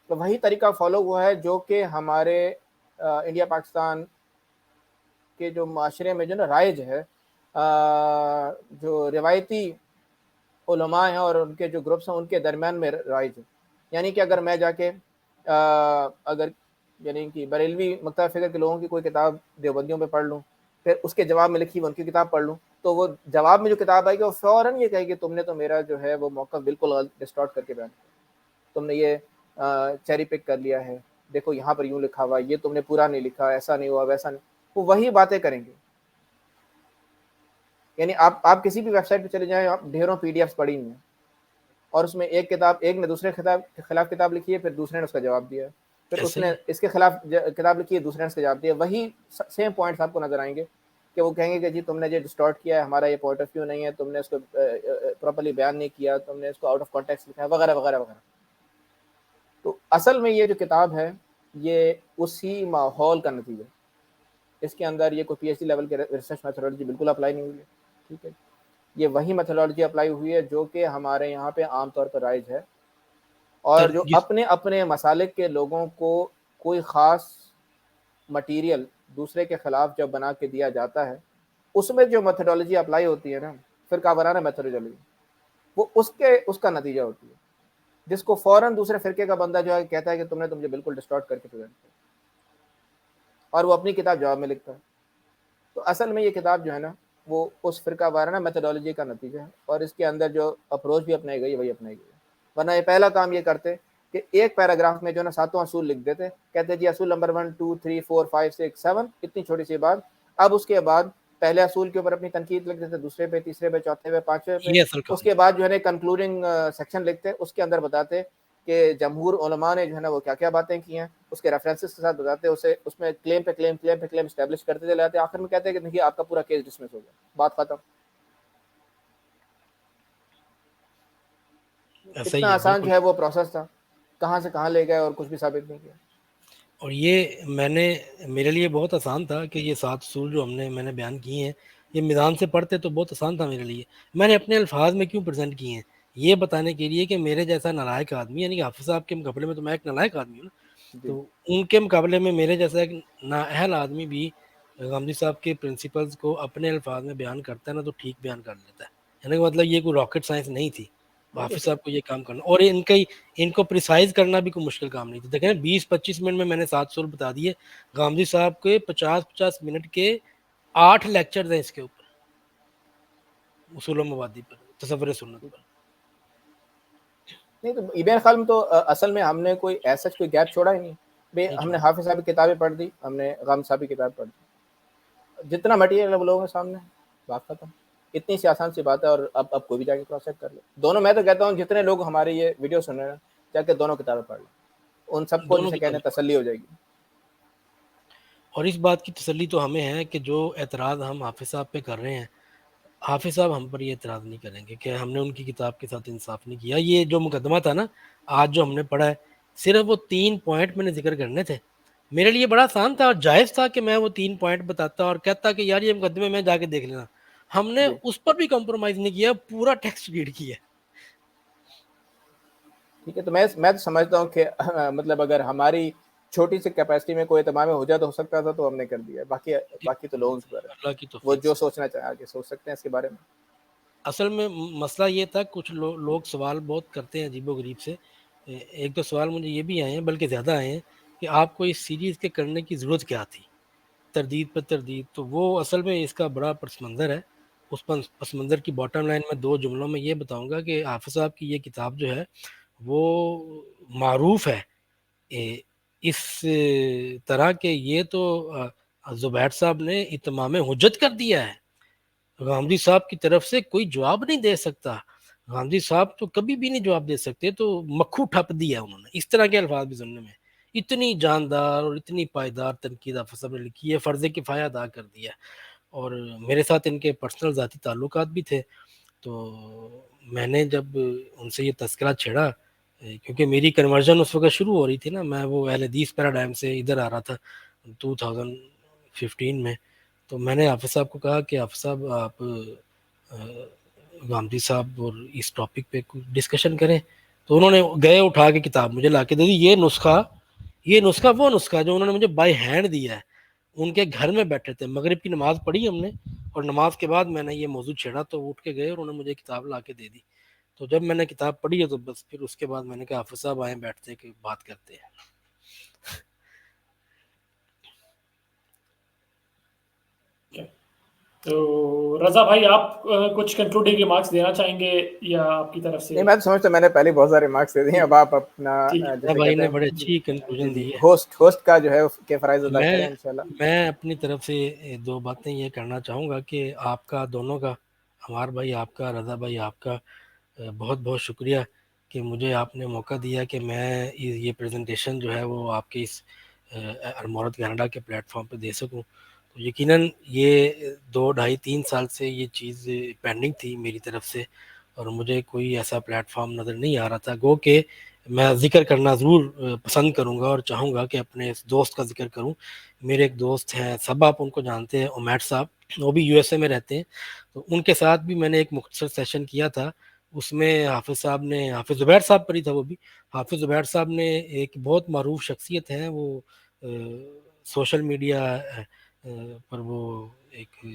وہی طریقہ فالو ہوا ہے جو کہ ہمارے انڈیا پاکستان کے جو معاشرے میں جو نا رائج ہے, جو روایتی علماء ہیں اور ان کے جو گروپس ہیں ان کے درمیان میں رائج ہے. یعنی کہ اگر میں جا کے اگر یعنی کہ بریلوی مکتبہ فکر کے لوگوں کی کوئی کتاب دیوبندیوں پہ پڑھ لوں, پھر اس کے جواب میں لکھی ان کی کتاب پڑھ لوں, تو وہ جواب میں جو کتاب آئے گی وہ فوراً یہ کہے کہ تم نے تو میرا جو ہے وہ موقف بالکل غلط ڈسٹارٹ کر کے بیان کیا, تم نے یہ چیری پک کر لیا ہے, دیکھو یہاں پر یوں لکھا ہوا, یہ تم نے پورا نہیں لکھا, ایسا نہیں ہوا, ویسا نہیں. وہ وہی باتیں کریں گے. یعنی آپ کسی بھی ویب سائٹ پہ چلے جائیں, آپ ڈھیروں پی ڈی ایفs پڑھی ہوئی ہیں, اور اس میں ایک نے دوسرے کے خلاف کتاب لکھی ہے, پھر دوسرے نے اس کا جواب دیا, پھر اس نے اس کے خلاف کتاب لکھی ہے, دوسرے نے اس کا جواب دیا. وہی سیم پوائنٹس آپ کو نظر آئیں گے کہ وہ کہیں گے کہ جی تم نے یہ ڈسٹارٹ کیا ہے, ہمارا یہ پوائنٹ آف ویو نہیں ہے, تم نے اس کو پراپرلی بیان نہیں کیا, تم نے اس کو آؤٹ آف کانٹیکسٹ لکھا ہے, وغیرہ وغیرہ وغیرہ. تو اصل میں یہ جو کتاب ہے یہ اسی ماحول کا نتیجہ ہے. اس کے اندر یہ کوئی پی ایچ ڈی لیول کی ریسرچ میتھڈولوجی بالکل اپلائی نہیں ہوئی ہے, ٹھیک ہے. یہ وہی میتھڈولوجی اپلائی ہوئی ہے جو کہ ہمارے یہاں پہ عام طور پر رائج ہے, اور جو اپنے اپنے مسالک کے لوگوں کو کوئی خاص مٹیریل دوسرے کے خلاف جب بنا کے دیا جاتا ہے, اس میں جو میتھڈولوجی اپلائی ہوتی ہے نا, فرقہ وارانہ میتھڈولوجی, وہ اس کا نتیجہ ہوتی ہے, جس کو فوراً دوسرے فرقے کا بندہ جو ہے کہتا ہے کہ تم نے مجھے بالکل ڈسٹارٹ کر کے پریزنٹ کیا, اور وہ اپنی کتاب جواب میں لکھتا ہے. تو اصل میں یہ کتاب جو ہے نا وہ اس فرقہ وارانہ میتھڈولوجی کا نتیجہ ہے, اور اس کے اندر جو اپروچ بھی اپنائی گئی وہی اپنائی گئی ہے. ورنہ یہ پہلا کام یہ کرتے کہ ایک پیراگراف میں جو نا 7 اصول لکھ دیتے، کہتے جی اصول نمبر 1 2 3 4 5 6 7، اتنی چھوٹی سی بات. اب اس کے بعد پہلے اصول کے اوپر اپنی تنقید لکھ دیتے، دوسرے پہ، تیسرے پہ، چوتھے پہ، پانچویں پہ. یہ اصل کام اس کے بعد جو ہے کنکلوڈنگ سیکشن لکھتے، اس کے اندر بتاتے کہ جمہور علماء نے جو ہے نا وہ کیا کیا باتیں کی ہیں، اس کے ریفرنسز کے ساتھ بتاتے، اسے اس میں کلیم پہ کلیم کلیم پہ کلیم اسٹیبلش کرتے چلے جاتے. آخر میں کہتے ہیں کہ دیکھیے آپ کا پورا کیس ڈسمس ہو گیا، بات ختم. ایسا اتنا ہی ہے آسان بالکل. جو ہے وہ پروسیس تھا، کہاں سے کہاں لے گئے اور کچھ بھی ثابت نہیں کیا. اور یہ میرے لیے بہت آسان تھا کہ یہ 7 اصول جو میں نے بیان کیے ہیں، یہ میدان سے پڑھتے تو بہت آسان تھا میرے لیے. میں نے اپنے الفاظ میں کیوں پریزنٹ کیے ہیں؟ یہ بتانے کے لیے کہ میرے جیسا نالائق آدمی، یعنی کہ حافظ صاحب کے مقابلے میں تو میں ایک نالائق آدمی ہوں نا، جی تو ان کے مقابلے میں میرے جیسا ایک نااہل آدمی بھی غامدی صاحب کے پرنسپلز کو اپنے الفاظ میں بیان کرتا ہے نا، تو ٹھیک بیان کر لیتا ہے. یعنی کہ مطلب یہ کوئی راکٹ سائنس نہیں تھی حافظ صاحب کو یہ کام کرنا، اور ان کو پریسائز کرنا بھی کوئی مشکل کام نہیں تھا. دیکھیں 20-25 منٹ میں نے 7 اصول بتا دیے. غامدی صاحب کے 50 منٹ کے 8 لیکچرز ہیں اس کے اوپر، اصول و مبادی پر، تصور سنت پر. نہیں تو ابن خلم تو اصل میں ہم نے کوئی ایسا کوئی گیپ چھوڑا ہی نہیں بھائی. ہم نے حافظ صاحب کی کتابیں پڑھ دی، ہم نے غامدی صاحب کی کتاب پڑھ دی، جتنا مٹیریل ہے وہ لوگوں کے سامنے، بات ختم. اتنی سی آسان سی بات ہے. اور اب کوئی بھی جا کے کراس چیک کر لے. دونوں، میں تو کہتا ہوں جتنے لوگ ہمارے یہ ویڈیو سن رہے ہیں جا کے دونوں کتابیں پڑھ لیں، ان سب کو دونوں جسے کی کہنے تسلی ہو جائے گی. اور اس بات کی تسلی تو ہمیں ہے کہ جو اعتراض ہم حافظ صاحب پہ کر رہے ہیں، حافظ صاحب ہم پر یہ اعتراض نہیں کریں گے کہ ہم نے ان کی کتاب کے ساتھ انصاف نہیں کیا. یہ جو مقدمہ تھا نا آج جو ہم نے پڑھا ہے، صرف وہ 3 پوائنٹ میں نے ذکر کرنے تھے. میرے لیے بڑا آسان تھا اور جائز تھا کہ میں وہ 3 پوائنٹ بتاتا اور کہتا کہ یار یہ مقدمے میں جا کے دیکھ لینا. ہم نے جی اس پر بھی کمپرومائز نہیں کیا، پورا ٹیکسٹ ریڈ کیا. ٹھیک ہے. تو میں تو سمجھتا ہوں کہ مطلب اگر ہماری چھوٹی سی کیپیسٹی میں کوئی اہتمام ہو جائے تو ہو سکتا تھا، تو ہم نے کر دیا. باقی تو لوگوں کے اوپر ہے، اللہ کی وہ توفیق جو سے. سوچنا چاہیں آگے سوچ سکتے ہیں اس کے بارے میں. اصل میں مسئلہ یہ تھا، کچھ لوگ سوال بہت کرتے ہیں عجیب و غریب سے. ایک دو سوال مجھے یہ بھی آئے ہیں، بلکہ زیادہ آئے ہیں، کہ آپ کو اس سیریز کے کرنے کی ضرورت کیا تھی، تردید پر تردید. تو وہ اصل میں اس کا بڑا پس منظر ہے. اس پس منظر کی باٹم لائن میں 2 جملوں میں یہ بتاؤں گا کہ حافظ صاحب کی یہ کتاب جو ہے وہ معروف ہے اس طرح کہ یہ تو زبیر صاحب نے اتمام حجت کر دیا ہے. غامدی صاحب کی طرف سے کوئی جواب نہیں دے سکتا. غامدی صاحب تو کبھی بھی نہیں جواب دے سکتے، تو مکھو ٹھپ دیا انہوں نے. اس طرح کے الفاظ بھی سننے میں اتنی جاندار اور اتنی پائیدار تنقید حافظ صاحب نے لکھی ہے، فرض کفایہ ادا کر دیا. اور میرے ساتھ ان کے پرسنل ذاتی تعلقات بھی تھے، تو میں نے جب ان سے یہ تذکرہ چھیڑا، کیونکہ میری کنورژن اس وقت شروع ہو رہی تھی نا، میں وہ اہل حدیث پیراڈائم سے ادھر آ رہا تھا 2015 میں. تو میں نے حافظ صاحب کو کہا کہ حافظ صاحب آپ غامدی صاحب اور اس ٹاپک پہ کچھ ڈسکشن کریں. تو انہوں نے گئے اٹھا کے کتاب مجھے لا کے دے دی. یہ نسخہ وہ نسخہ جو انہوں نے مجھے بائی ہینڈ دیا ہے. ان کے گھر میں بیٹھے تھے، مغرب کی نماز پڑھی ہم نے، اور نماز کے بعد میں نے یہ موضوع چھیڑا تو اٹھ کے گئے اور انہوں نے مجھے کتاب لا کے دے دی. تو جب میں نے کتاب پڑھی ہے تو بس پھر اس کے بعد میں نے کہا حافظ صاحب آئیں بیٹھتے کہ بات کرتے ہیں. تو رضا بھائی آپ کچھ کنکلوڈنگ ریمارکس دینا چاہیں گے یا آپ کی طرف سے؟ نہیں، میں تو سمجھتا میں نے پہلے بہت سارے ریمارکس دے دیے. اب آپ اپنا جیسے بھائی کہتے نے ہیں بڑے اچھی جی کنکلوژن دی ہے. ہوسٹ کا جو ہے کہ فرائض ادا کریں انشاءاللہ. میں اپنی طرف سے 2 باتیں یہ کرنا چاہوں گا کہ آپ کا دونوں کا، ہمار بھائی آپ کا، رضا بھائی آپ کا بہت بہت شکریہ کہ مجھے آپ نے موقع دیا کہ میں یہ پریزنٹیشن جو ہے وہ آپ کے اس المعرض کینیڈا کے پلیٹ فارم پہ دے سکوں. تو یقیناً یہ 2 ڈھائی 3 سال سے یہ چیز پینڈنگ تھی میری طرف سے، اور مجھے کوئی ایسا پلیٹ فارم نظر نہیں آ رہا تھا. گو کہ میں ذکر کرنا ضرور پسند کروں گا اور چاہوں گا کہ اپنے اس دوست کا ذکر کروں. میرے ایک دوست ہیں، سب آپ ان کو جانتے ہیں، عمیر صاحب، وہ بھی یو ایس اے میں رہتے ہیں. تو ان کے ساتھ بھی میں نے ایک مختصر سیشن کیا تھا. اس میں حافظ صاحب نے، حافظ زبیر صاحب پر ہی تھا وہ بھی، حافظ زبیر صاحب نے ایک بہت معروف شخصیت ہیں، وہ سوشل میڈیا پر وہ ایک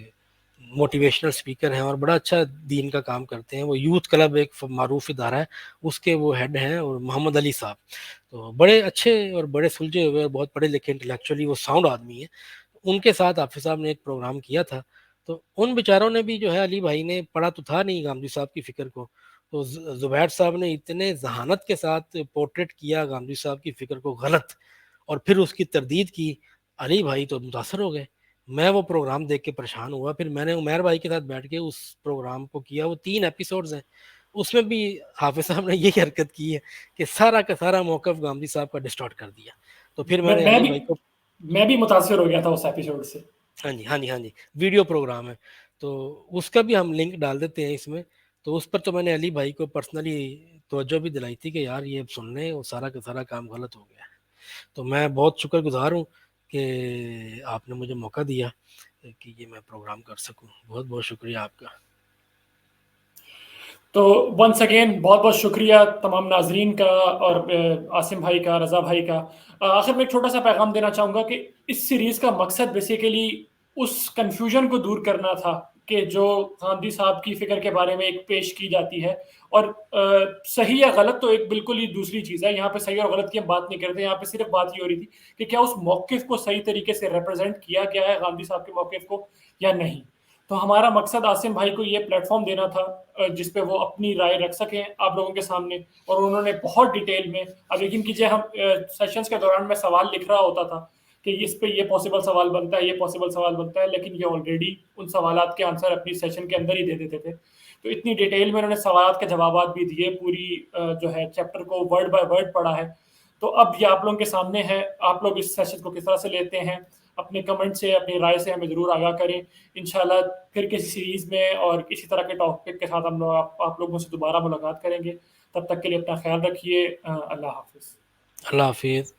موٹیویشنل سپیکر ہیں اور بڑا اچھا دین کا کام کرتے ہیں. وہ یوتھ کلب ایک معروف ادارہ ہے، اس کے وہ ہیڈ ہیں، اور محمد علی صاحب. تو بڑے اچھے اور بڑے سلجھے ہوئے اور بہت پڑھے لکھے انٹلیکچولی وہ ساؤنڈ آدمی ہیں. ان کے ساتھ حافظ صاحب نے ایک پروگرام کیا تھا. تو ان بیچاروں نے بھی جو ہے، علی بھائی نے پڑھا تو تھا نہیں غامدی صاحب کی فکر کو، تو زبیر صاحب نے اتنے ذہانت کے ساتھ پورٹریٹ کیا گاندھی صاحب کی فکر کو غلط، اور پھر اس کی تردید کی. علی بھائی تو متاثر ہو گئے. میں وہ پروگرام دیکھ کے پریشان ہوا. پھر میں نے عمیر بھائی کے ساتھ بیٹھ کے اس پروگرام کو کیا. وہ 3 ایپیسوڈز ہیں. اس میں بھی حافظ صاحب نے یہی حرکت کی ہے کہ سارا کا سارا موقف گاندھی صاحب کا ڈسٹارٹ کر دیا. تو پھر میں نے علی بھائی کو، میں بھی متاثر ہو گیا تھا اس ایپیسوڈ سے. ہاں جی ویڈیو پروگرام ہے تو اس کا بھی ہم لنک ڈال دیتے ہیں اس میں. تو اس پر تو میں نے علی بھائی کو پرسنلی توجہ بھی دلائی تھی کہ یار یہ سن لیں، وہ سارا کا سارا کام غلط ہو گیا ہے. تو میں بہت شکر گزار ہوں کہ آپ نے مجھے موقع دیا کہ یہ میں پروگرام کر سکوں. بہت بہت شکریہ آپ کا. تو ونس اگین بہت بہت شکریہ تمام ناظرین کا اور عاصم بھائی کا، رضا بھائی کا. آخر میں ایک چھوٹا سا پیغام دینا چاہوں گا کہ اس سیریز کا مقصد بیسیکلی اس کنفیوژن کو دور کرنا تھا کہ جو گاندھی صاحب کی فکر کے بارے میں ایک پیش کی جاتی ہے، اور صحیح یا غلط تو ایک بالکل ہی دوسری چیز ہے. یہاں پہ صحیح اور غلط کی ہم بات نہیں کرتے. یہاں پہ صرف بات یہ ہو رہی تھی کہ کیا اس موقف کو صحیح طریقے سے ریپرزینٹ کیا گیا ہے گاندھی صاحب کے موقف کو یا نہیں. تو ہمارا مقصد عاصم بھائی کو یہ پلیٹ فارم دینا تھا جس پہ وہ اپنی رائے رکھ سکیں آپ لوگوں کے سامنے. اور انہوں نے بہت ڈیٹیل میں، اب یقین کیجیے ہم سیشنز کے دوران میں سوال لکھ رہا ہوتا تھا کہ اس پہ یہ پاسبل سوال بنتا ہے، یہ پاسبل سوال بنتا ہے، لیکن یہ آلریڈی ان سوالات کے آنسر اپنی سیشن کے اندر ہی دے دیتے تھے. تو اتنی ڈیٹیل میں انہوں نے سوالات کے جوابات بھی دیے، پوری جو ہے چیپٹر کو ورڈ بائی ورڈ پڑھا ہے. تو اب یہ آپ لوگوں کے سامنے ہے. آپ لوگ اس سیشن کو کس طرح سے لیتے ہیں، اپنے کمنٹ سے، اپنی رائے سے ہمیں ضرور آگاہ کریں. انشاءاللہ پھر کسی سیریز میں اور کسی طرح کے ٹاپک کے ساتھ ہم لوگ آپ لوگوں سے دوبارہ ملاقات کریں گے. تب تک کے لیے اپنا خیال رکھیے. اللہ حافظ. اللہ حافظ.